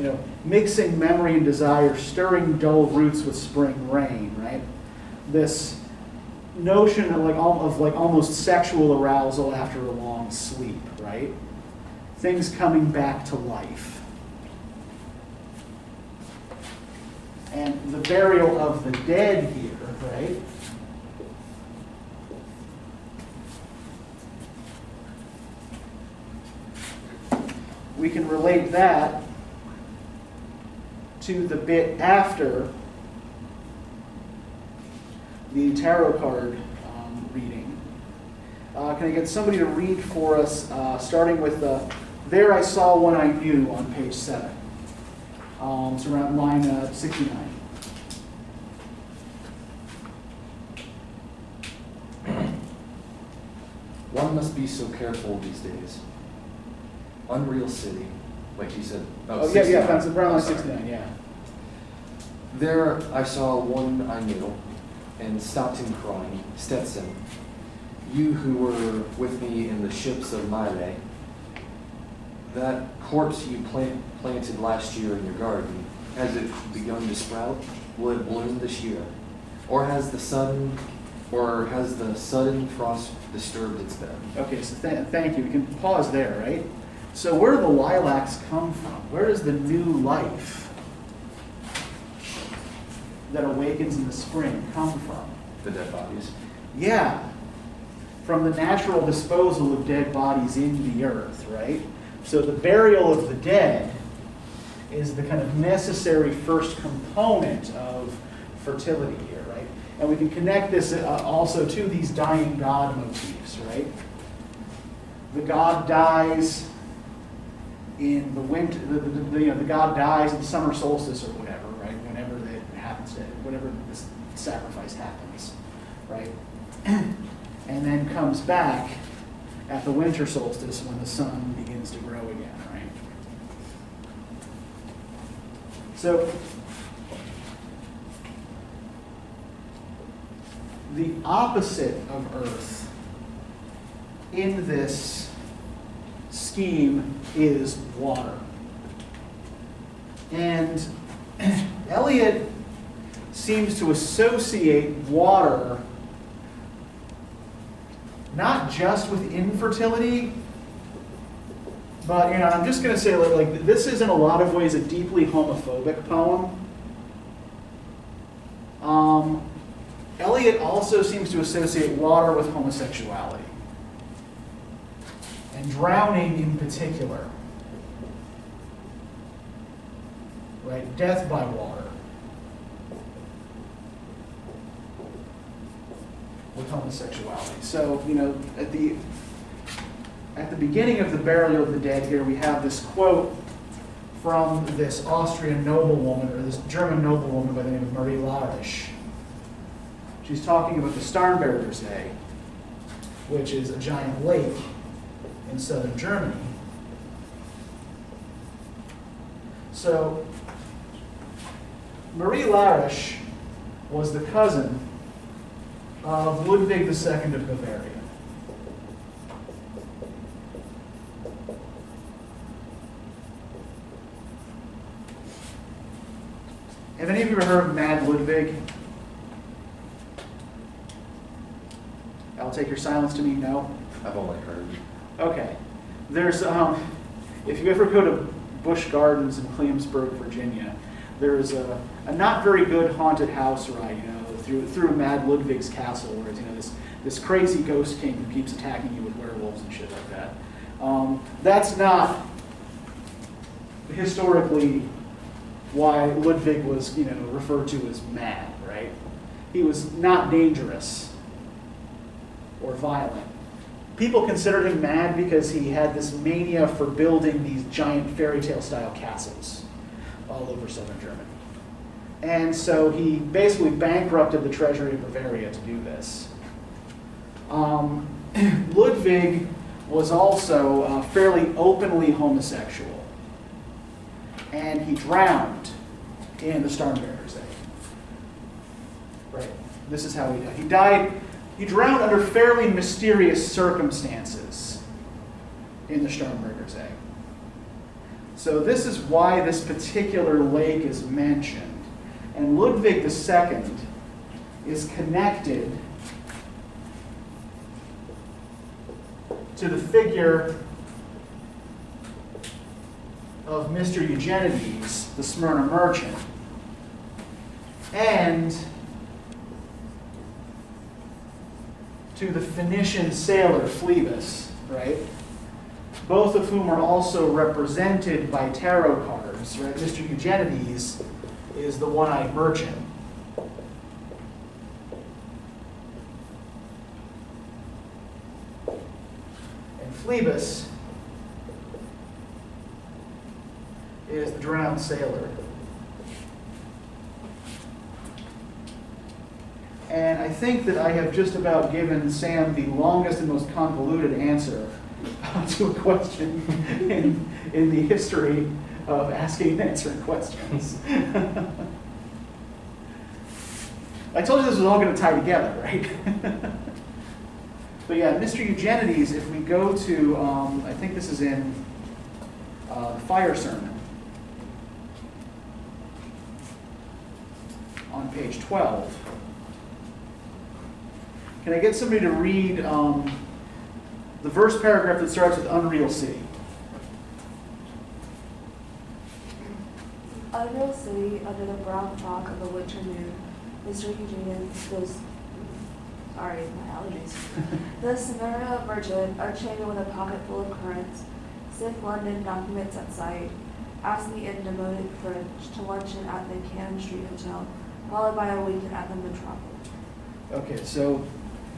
mixing memory and desire, stirring dull roots with spring rain, right? This notion of almost sexual arousal after a long sleep, right? Things coming back to life. And the burial of the dead here, right? We can relate that to the bit after the tarot card reading. Can I get somebody to read for us, starting with There I Saw One I Knew on page 7. It's around line 69. One must be so careful these days. Unreal city, like you said. Yeah, that's around line 69, yeah. There I saw one I knew, and stopped him crying, Stetson, you who were with me in the ships of Mile, that corpse you planted last year in your garden, has it begun to sprout? Will it bloom this year? Or has the sudden frost disturbed its bed? Okay, so thank you. We can pause there, right? So where do the lilacs come from? Where does the new life that awakens in the spring come from? The dead bodies. Yeah, from the natural disposal of dead bodies in the earth, right? So the burial of the dead is the kind of necessary first component of fertility here, right? And we can connect this also to these dying god motifs, right? The god dies in the winter, the god dies at the summer solstice or whatever, right? Whenever that happens, whenever this sacrifice happens, right? And then comes back at the winter solstice when the sun begins to grow again, right? So the opposite of Earth in this scheme is water. And Eliot seems to associate water not just with infertility, but I'm just going to say like this is in a lot of ways a deeply homophobic poem. Eliot also seems to associate water with homosexuality, and drowning in particular. Right? Death by water with homosexuality. So, you know, at the beginning of the burial of the dead here, we have this quote from this Austrian noblewoman, or this German noblewoman by the name of Marie Larisch. She's talking about the Starnberger See, which is a giant lake in southern Germany. So, Marie Larisch was the cousin of Ludwig II of Bavaria. Have any of you ever heard of Mad Ludwig? I'll take your silence to mean no. I've only heard. Okay. There's, if you ever go to Busch Gardens in Williamsburg, Virginia, there's a not very good haunted house ride, you know, through Mad Ludwig's castle, where it's, you know, this crazy ghost king who keeps attacking you with werewolves and shit like that. That's not historically why Ludwig was, you know, referred to as mad, right? He was not dangerous or violent. People considered him mad because he had this mania for building these giant fairy tale style castles all over southern Germany. And so he basically bankrupted the treasury of Bavaria to do this. Ludwig was also fairly openly homosexual. And he drowned in the Starnberger See. Right. This is how he died. He drowned under fairly mysterious circumstances in the Starnberger See. So this is why this particular lake is mentioned. And Ludwig II is connected to the figure of Mr. Eugenides, the Smyrna merchant, and to the Phoenician sailor Phlebas, right? Both of whom are also represented by tarot cards, right? Mr. Eugenides is the one-eyed merchant. And Phlebas is the drowned sailor. And I think that I have just about given Sam the longest and most convoluted answer to a question in the history of asking and answering questions. I told you this was all going to tie together, right? But yeah, Mr. Eugenides, if we go to, I think this is in the Fire Sermon, on page 12. Can I get somebody to read the first paragraph that starts with Unreal City? Unreal City, under the brown fog of the winter noon, Mr. Eugenides goes, sorry, my allergies. The Smyrna merchant, unchained with a pocket full of currants, Sith London documents at sight, asked me in demoted French to luncheon at the Cannon Street Hotel, followed by a weekend at the Metropolis. Okay, so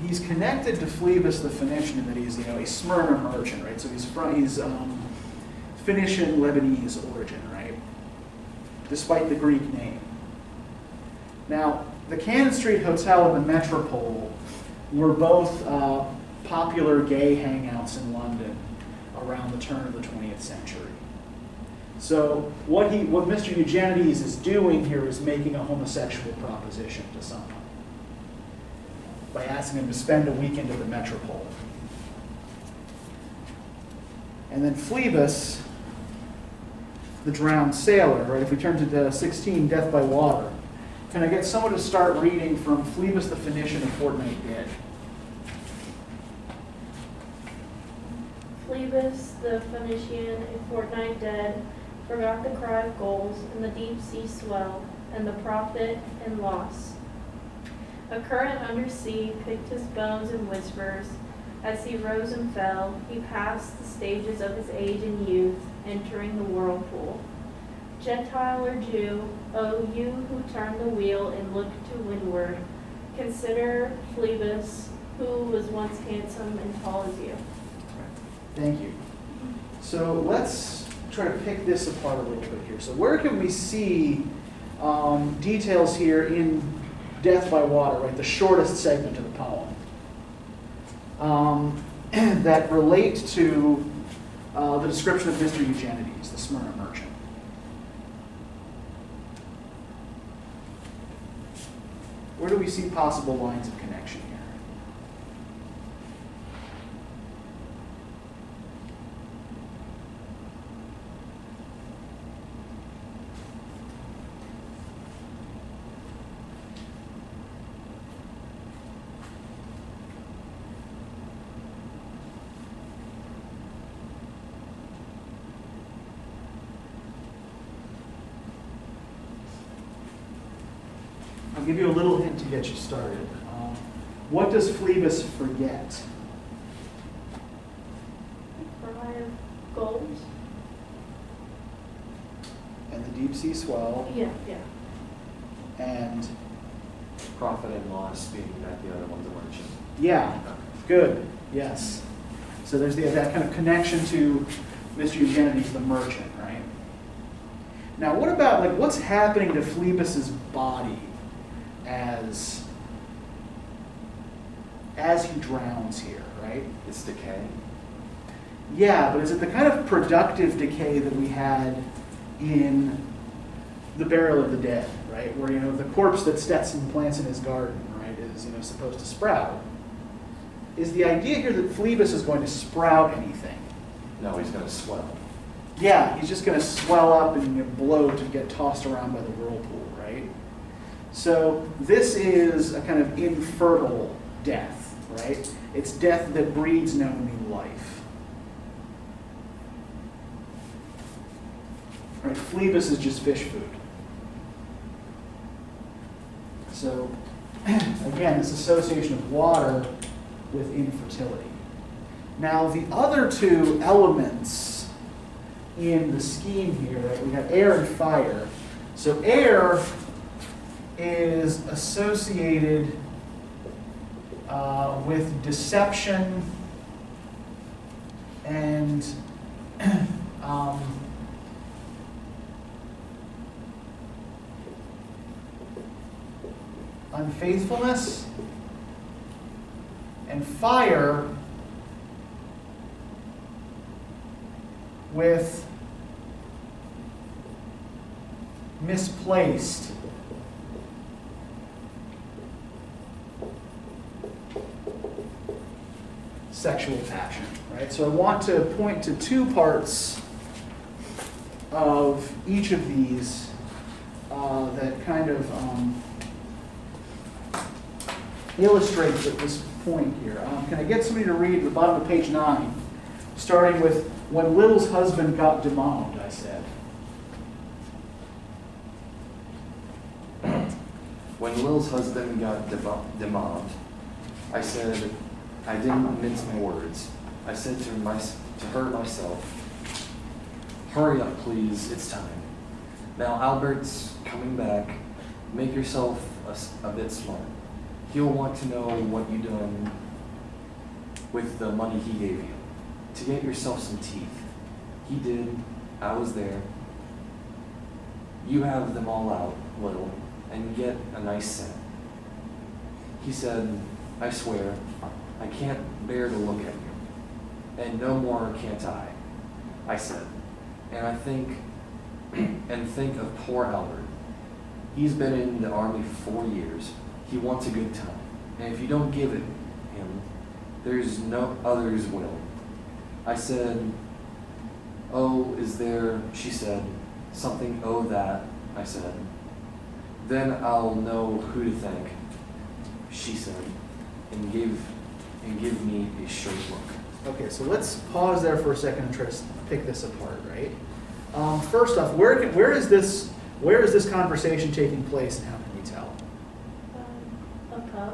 he's connected to Phlebas the Phoenician in that he's, you know, a Smyrna merchant, right? So he's Phoenician Lebanese origin, right? Despite the Greek name. Now, the Cannon Street Hotel and the Metropole were both popular gay hangouts in London around the turn of the 20th century. So what Mr. Eugenides is doing here is making a homosexual proposition to someone by asking him to spend a weekend at the Metropole. And then Phlebas, the drowned sailor, right? If we turn to 16, Death by Water. Can I get someone to start reading from Phlebas the Phoenician, A Fortnight Dead? Phlebas the Phoenician, a fortnight dead, forgot the cry of gulls and the deep sea swell and the profit and loss. A current undersea picked his bones and whispers. As he rose and fell, he passed the stages of his age and youth, entering the whirlpool. Gentile or Jew, O you who turn the wheel and look to windward, consider Phlebas, who was once handsome and tall as you. Thank you. So let's try to pick this apart a little bit here. So where can we see details here in Death by Water, right, the shortest segment of the poem, that relate to the description of Mr. Eugenides, the Smyrna merchant? Where do we see possible lines of connection here? I'll give you a little hint to get you started. What does Phlebas forget? Cry of gold? And the deep sea swell, Yeah. and Profit and loss being that the other one's a merchant. yeah, good, yes. So there's that kind of connection to Mr. Eugenides, the merchant, right? Now, what about, like, what's happening to Phlebas's body as he drowns here, right? It's decay. Yeah, but is it the kind of productive decay that we had in the Burial of the Dead, right? Where, the corpse that Stetson plants in his garden, right, is, supposed to sprout. Is the idea here that Phlebas is going to sprout anything? No, he's going to swell. Yeah, he's just going to swell up and bloat and get tossed around by the whirlpool, right? So this is a kind of infertile death, right? It's death that breeds no new life. Right? Phlebas is just fish food. So, again, this association of water with infertility. Now, the other two elements in the scheme here, right, we have air and fire. So air is associated with deception and unfaithfulness, and fire with misplaced sexual passion, right? So I want to point to two parts of each of these that kind of illustrate this point here. Can I get somebody to read the bottom of page 9, starting with "When Little's husband got demanded," I said. When Lil's husband got demanded, I said, I didn't mince my words. I said to her myself, hurry up, please, it's time. Now Albert's coming back. Make yourself a bit smart. He'll want to know what you done with the money he gave you. To get yourself some teeth. He did. I was there. You have them all out, Little, and get a nice set. He said, I swear, I can't bear to look at you. And no more can't I said. And I think of poor Albert. He's been in the army for 4 years. He wants a good time. And if you don't give it him, there's no others will. I said, oh, is there, she said, something, oh, that, I said. Then I'll know who to thank, she said, and give me a straight look. Okay, so let's pause there for a second and try to pick this apart, right? First off, where is this conversation taking place, and how can we tell? A pub?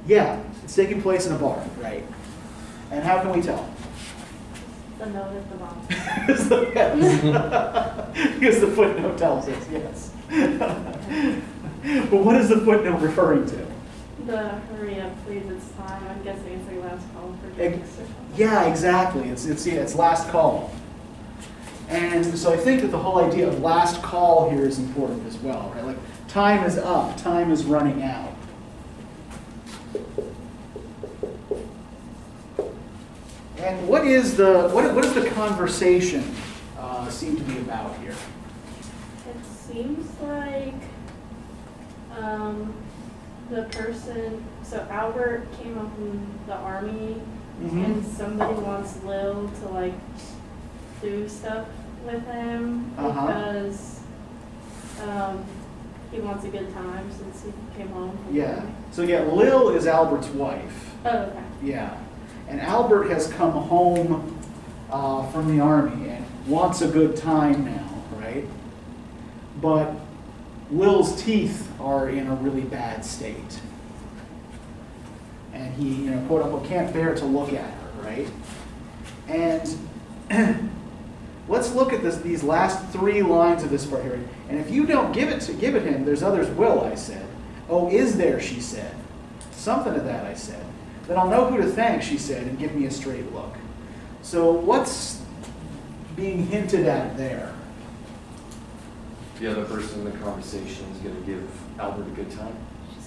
Yeah, it's taking place in a bar, right? And how can we tell? The note at the bottom. Because the footnote tells us, yes. But what is the footnote referring to? The hurry up, please, it's time. I'm guessing it's like last call for drinks or something. Yeah, exactly. It's last call. And so I think that the whole idea of last call here is important as well, right? Like time is up, time is running out. And what does the conversation seem to be about here? It seems like the person, so Albert came home from the army, and somebody wants Lil to like do stuff with him because he wants a good time since he came home from the army. So Lil is Albert's wife. Oh, okay. Yeah. And Albert has come home from the army and wants a good time now, right? But Lil's teeth are in a really bad state. And he, quote unquote, can't bear to look at her, right? And let's look at these last 3 lines of this part here. And if you don't give it him, there's others will, I said. Oh, is there, she said. Something to that, I said. Then I'll know who to thank, she said, and give me a straight look. So what's being hinted at there? The other person in the conversation is going to give Albert a good time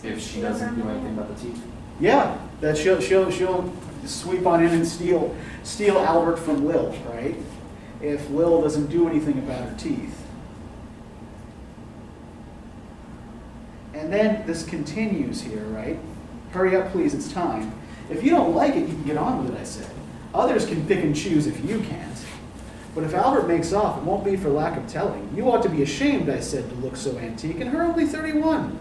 if she doesn't do anything about the teeth. Yeah, that she'll sweep on in and steal Albert from Lil, right? If Lil doesn't do anything about her teeth. And then this continues here, right? Hurry up, please, it's time. If you don't like it, you can get on with it, I said. Others can pick and choose if you can't. But if Albert makes off, it won't be for lack of telling. You ought to be ashamed, I said, to look so antique, and her only 31.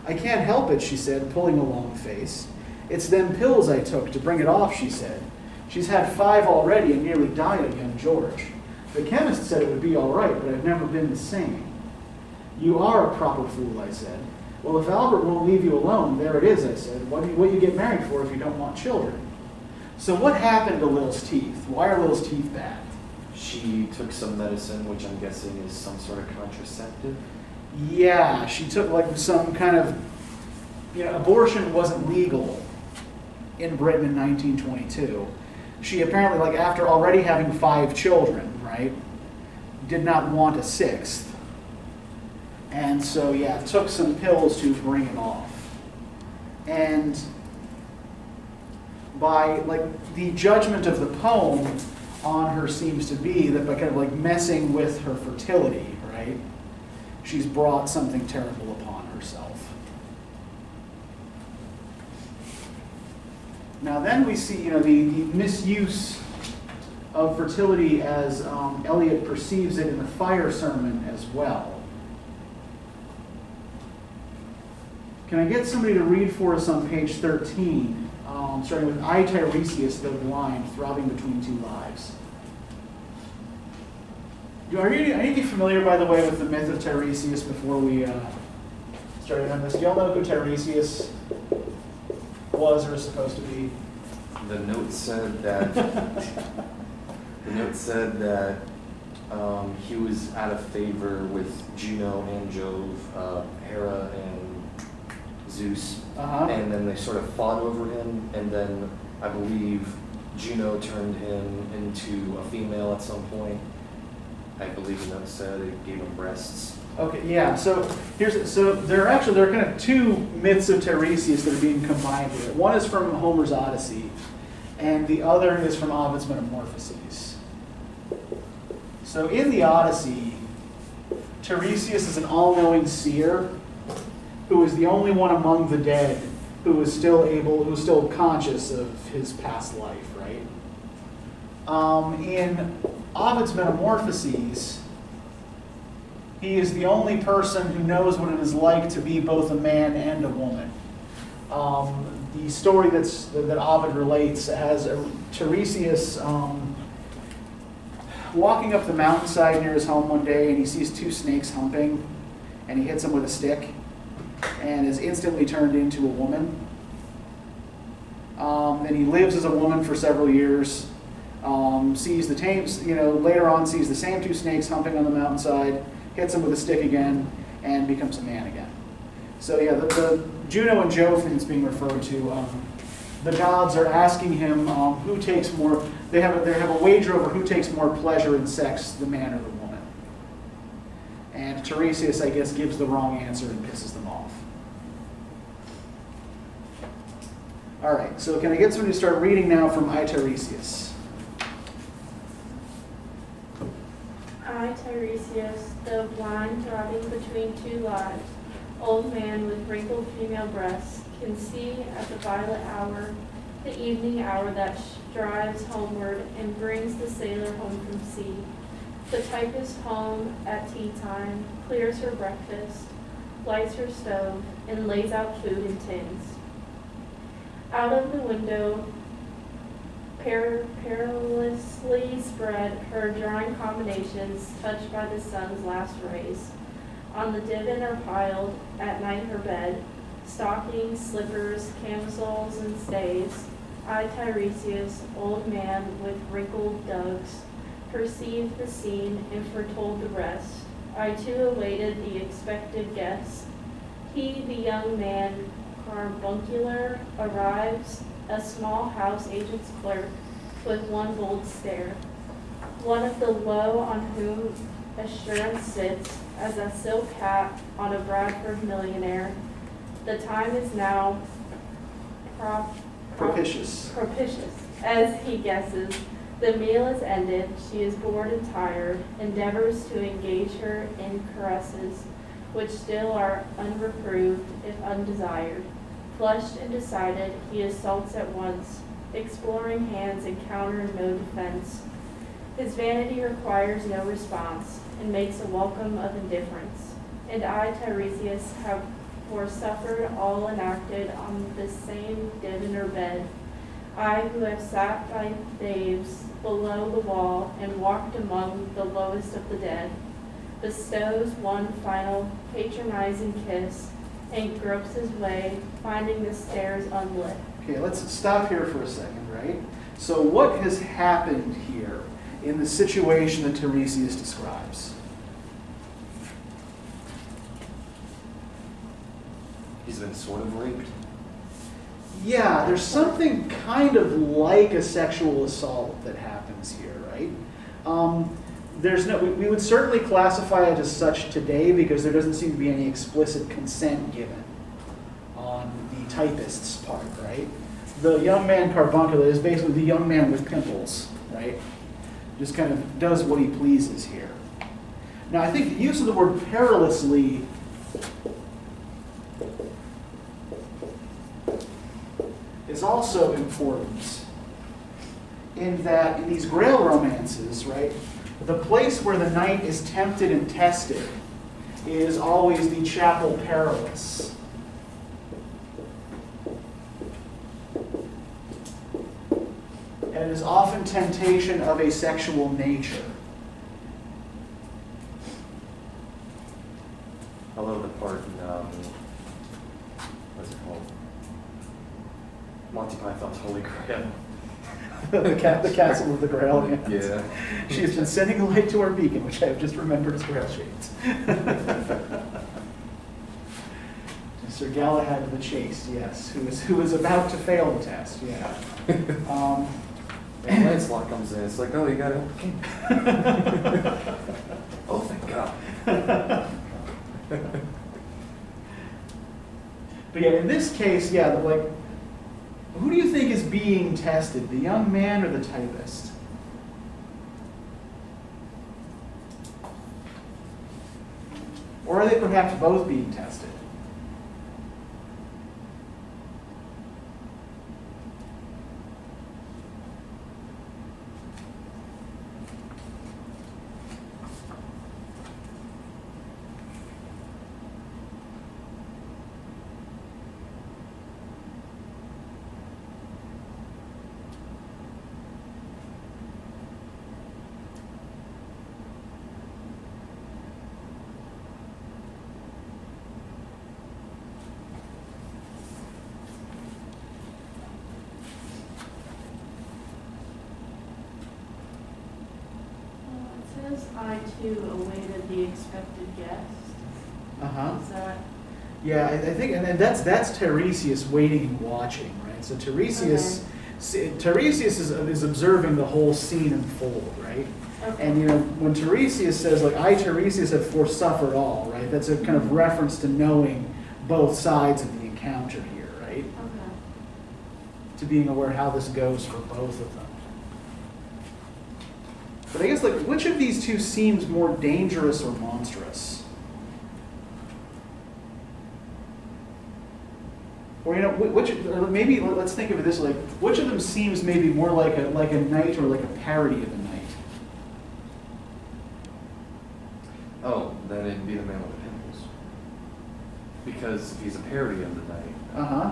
I can't help it, she said, pulling a long face. It's them pills I took to bring it off, she said. She's had 5 already and nearly died of young George. The chemist said it would be all right, but I've never been the same. You are a proper fool, I said. Well, if Albert won't leave you alone, there it is, I said. What do you get married for if you don't want children? So what happened to Lil's teeth? Why are Lil's teeth bad? She took some medicine, which I'm guessing is some sort of contraceptive. Yeah, she took like some kind of, abortion wasn't legal in Britain in 1922. She apparently, like after already having 5 children, right, did not want a 6th. And so, took some pills to bring it off. And by, the judgment of the poem on her seems to be that by kind of messing with her fertility, right, she's brought something terrible upon herself. Now then we see, the misuse of fertility as Eliot perceives it in the fire sermon as well. Can I get somebody to read for us on page 13, starting with I, Tiresias, though blind, throbbing between 2 lives? Are any of you familiar, by the way, with the myth of Tiresias before we started on this? Do y'all know who Tiresias was or is supposed to be? The note said that he was out of favor with Juno and Jove, Hera and Zeus, and then they sort of fought over him, and then I believe Juno turned him into a female at some point. I believe the note said it gave him breasts. Okay, yeah. So there are kind of 2 myths of Tiresias that are being combined here. One is from Homer's Odyssey, and the other is from Ovid's Metamorphoses. So in the Odyssey, Tiresias is an all-knowing seer who is the only one among the dead who is still conscious of his past life, right? In Ovid's Metamorphoses, he is the only person who knows what it is like to be both a man and a woman. The story that Ovid relates has Tiresias walking up the mountainside near his home one day, and he sees 2 snakes humping, and he hits them with a stick, and is instantly turned into a woman. Then he lives as a woman for several years. Sees the later on sees the same two snakes humping on the mountainside, hits them with a stick again, and becomes a man again. So yeah, the Juno and Jove thing is being referred to. The gods are asking him who takes more. They have a wager over who takes more pleasure in sex, the man or the woman. And Tiresias, I guess, gives the wrong answer and pisses them off. All right, so can I get somebody to start reading now from I, Tiresias? I, Tiresias, though blind, driving between two lives, old man with wrinkled female breasts, can see at the violet hour, the evening hour that drives homeward and brings the sailor home from sea. The typist home at tea time, clears her breakfast, lights her stove, and lays out food in tins. Out of the window, perilously spread her drawing combinations touched by the sun's last rays. On the divan are piled, at night her bed, stockings, slippers, camisoles, and stays. I, Tiresias, old man with wrinkled dugs, perceived the scene and foretold the rest. I too awaited the expected guest. He, the young man, carbuncular, arrives, a small house agent's clerk, with one bold stare. One of the low on whom assurance sits, as a silk hat on a Bradford millionaire. The time is now Propitious. As he guesses, the meal is ended, she is bored and tired, endeavors to engage her in caresses, which still are unreproved if undesired. Flushed and decided, he assaults at once, exploring hands encounter no defense. His vanity requires no response, and makes a welcome of indifference. And I, Tiresias, have foresuffered all enacted on the same divan or bed. I, who have sat by Thebes below the wall and walked among the lowest of the dead, bestows one final patronizing kiss and gropes his way, finding the stairs unlit. Okay, let's stop here for a second, right? So what has happened here in the situation that Tiresias describes? He's been sort of raped. Yeah, there's something kind of like a sexual assault that happens here, right? We would certainly classify it as such today because there doesn't seem to be any explicit consent given on the typist's part, right? The young man carbuncular is basically the young man with pimples, right? Just kind of does what he pleases here. Now, I think the use of the word perilously is also important in that in these Grail romances, right, the place where the knight is tempted and tested is always the chapel perilous. And it is often temptation of a sexual nature. I love the part in, what's it called? Monty Python's Holy Grail. the castle of the Grail. Yes. Yeah. She has been sending a light to our beacon, which I have just remembered as Grail shades. Sir Galahad of the Chase, yes, who was about to fail the test, yeah. And Lancelot comes in, it's like, oh, you got to help the king. Oh, thank God. But yeah, in this case, yeah, like, who do you think is being tested, the young man or the typist? Or are they perhaps both being tested? to awaited the expected guest. Uh-huh. Is that? Yeah, I think, and that's Tiresias waiting and watching, right? So Tiresias is observing the whole scene unfold, right? Okay. And you know, when Tiresias says, like, I, Tiresias, have forsuffered all, right? That's a kind of reference to knowing both sides of the encounter here, right? Okay. To being aware how this goes for both of them. But I guess, like, which of these two seems more dangerous or monstrous? Or, you know, which, or maybe let's think of it this way, like, which of them seems maybe more like a knight or like a parody of a knight? Oh, then it'd be the man with the pimples. Because if he's a parody of the knight, Uh-huh.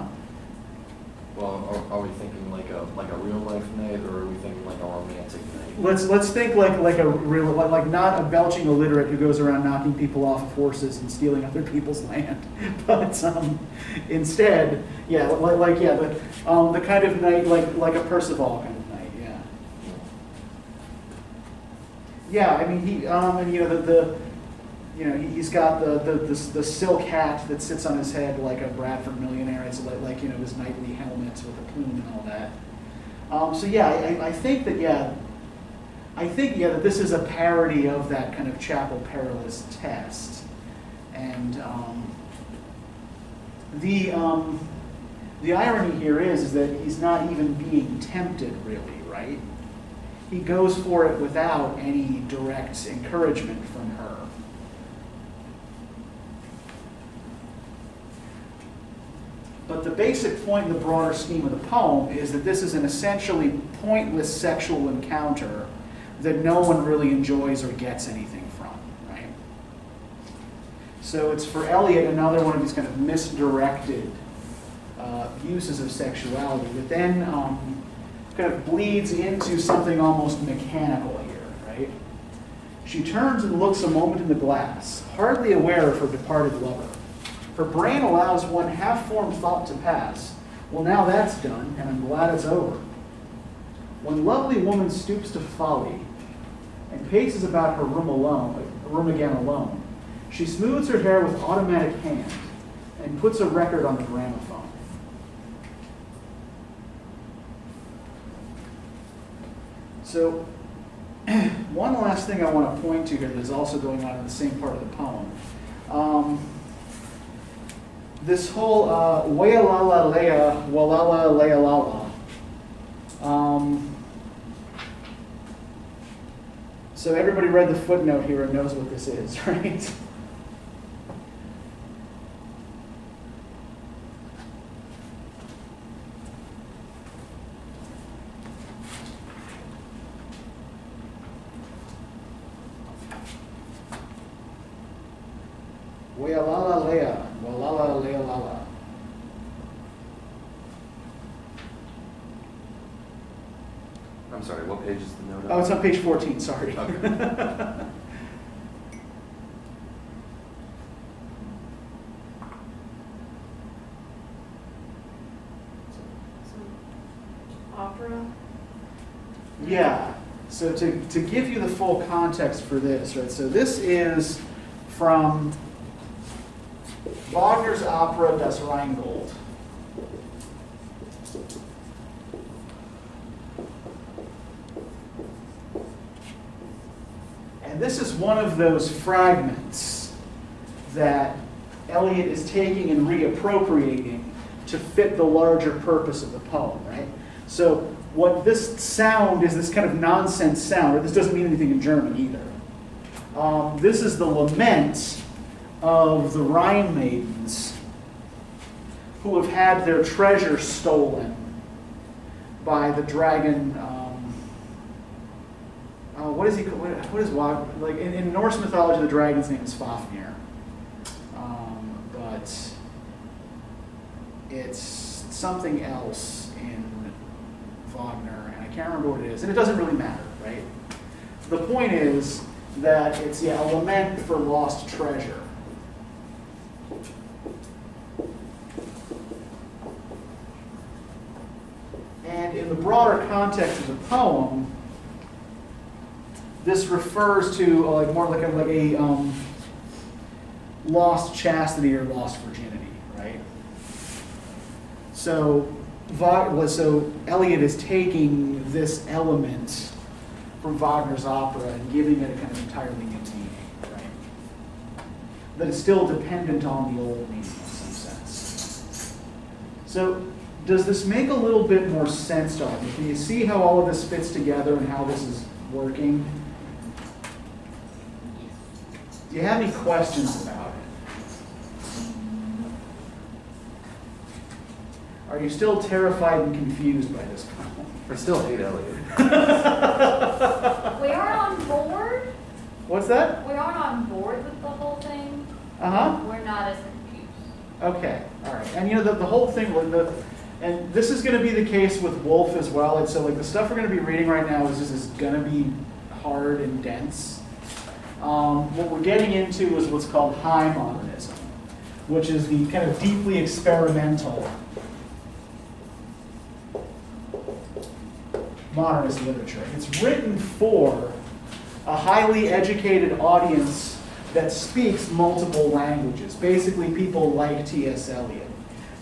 well, are we thinking like a real life knight, or are we thinking like a romantic knight? Let's think like a real, like not a belching illiterate who goes around knocking people off of horses and stealing other people's land, but instead, yeah, the kind of knight like a Percival kind of knight, yeah. Yeah, I mean and you know he's got the silk hat that sits on his head like a Bradford millionaire. It's like you know, his knightly helmet with a plume and all that. So yeah, I think that that this is a parody of that kind of Chapel Perilous test, and the irony here is that he's not even being tempted really, right? He goes for it without any direct encouragement from her. But the basic point in the broader scheme of the poem is that this is an essentially pointless sexual encounter that no one really enjoys or gets anything from, right? So it's for Eliot another one of these kind of misdirected uses of sexuality that then kind of bleeds into something almost mechanical here, right? She turns and looks a moment in the glass, hardly aware of her departed lover. Her brain allows one half-formed thought to pass. Well, now that's done, and I'm glad it's over. When lovely woman stoops to folly and paces about her room again alone, she smooths her hair with automatic hand and puts a record on the gramophone. So, one last thing I want to point to here that is also going on in the same part of the poem. This whole Wayalala Leia, Walala Lealala. So everybody read the footnote here and knows what this is, right? Wayalala Leia, Walala Lealala. I'm sorry, what page is the note on? Oh, it's on page 14, sorry. Okay. Opera? Yeah, so to give you the full context for this, right, so this is from Wagner's opera Das Rheingold. And this is one of those fragments that Eliot is taking and reappropriating to fit the larger purpose of the poem, right? So what this sound is, this kind of nonsense sound, or this doesn't mean anything in German either. This is the lament of the Rhine maidens who have had their treasure stolen by the dragon. What is he? What is Wagner? Like in Norse mythology, the dragon's name is Fafnir, but it's something else in Wagner, and I can't remember what it is, and it doesn't really matter, right? The point is that it's a lament for lost treasure. And in the broader context of the poem, this refers to like more like a lost chastity or lost virginity, right? So Eliot is taking this element from Wagner's opera and giving it a kind of entirely new meaning, right? That is still dependent on the old meaning in some sense. So does this make a little bit more sense to you? Can you see how all of this fits together and how this is working? Do you have any questions about it? Are you still terrified and confused by this poem? I still hate Eliot. We aren't on board. What's that? We aren't on board with the whole thing. Uh-huh. We're not as confused. Okay, all right. And you know, the whole thing, and this is going to be the case with Wolf as well. And so like the stuff we're going to be reading right now is going to be hard and dense. What we're getting into is what's called high modernism, which is the kind of deeply experimental modernist literature. It's written for a highly educated audience that speaks multiple languages, basically people like T.S. Eliot.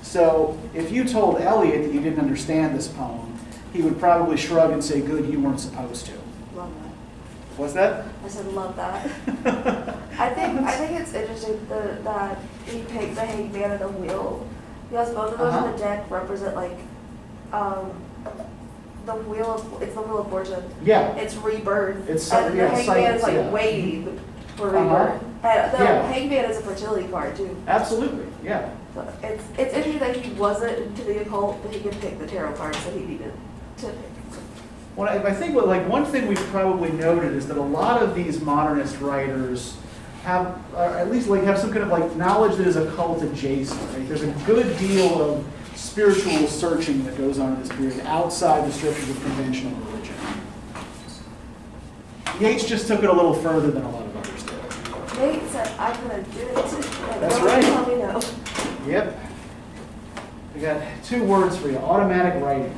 So if you told Eliot that you didn't understand this poem, he would probably shrug and say, good, you weren't supposed to. Love that. What's that? I said love that. I think it's interesting that he picked the hangman and the wheel, because both of those on the deck represent like the wheel of fortune. Yeah. It's rebirth. It's and the hangman is like yeah. waiting for rebirth. And the Yeah. hangman is a fertility card too. Absolutely, yeah. So it's interesting that he wasn't into the occult, but he could pick the tarot cards that he needed to pick. Well, I think one thing we've probably noted is that a lot of these modernist writers have, or at least have some kind of like knowledge that is occult adjacent. Right? There's a good deal of spiritual searching that goes on in this period outside the strictures of conventional religion. Yeats just took it a little further than a lot of others did. Nate said, I'm going to do it too. Like, That's don't right. Tell me no. Yep. We got 2 words for you: automatic writing.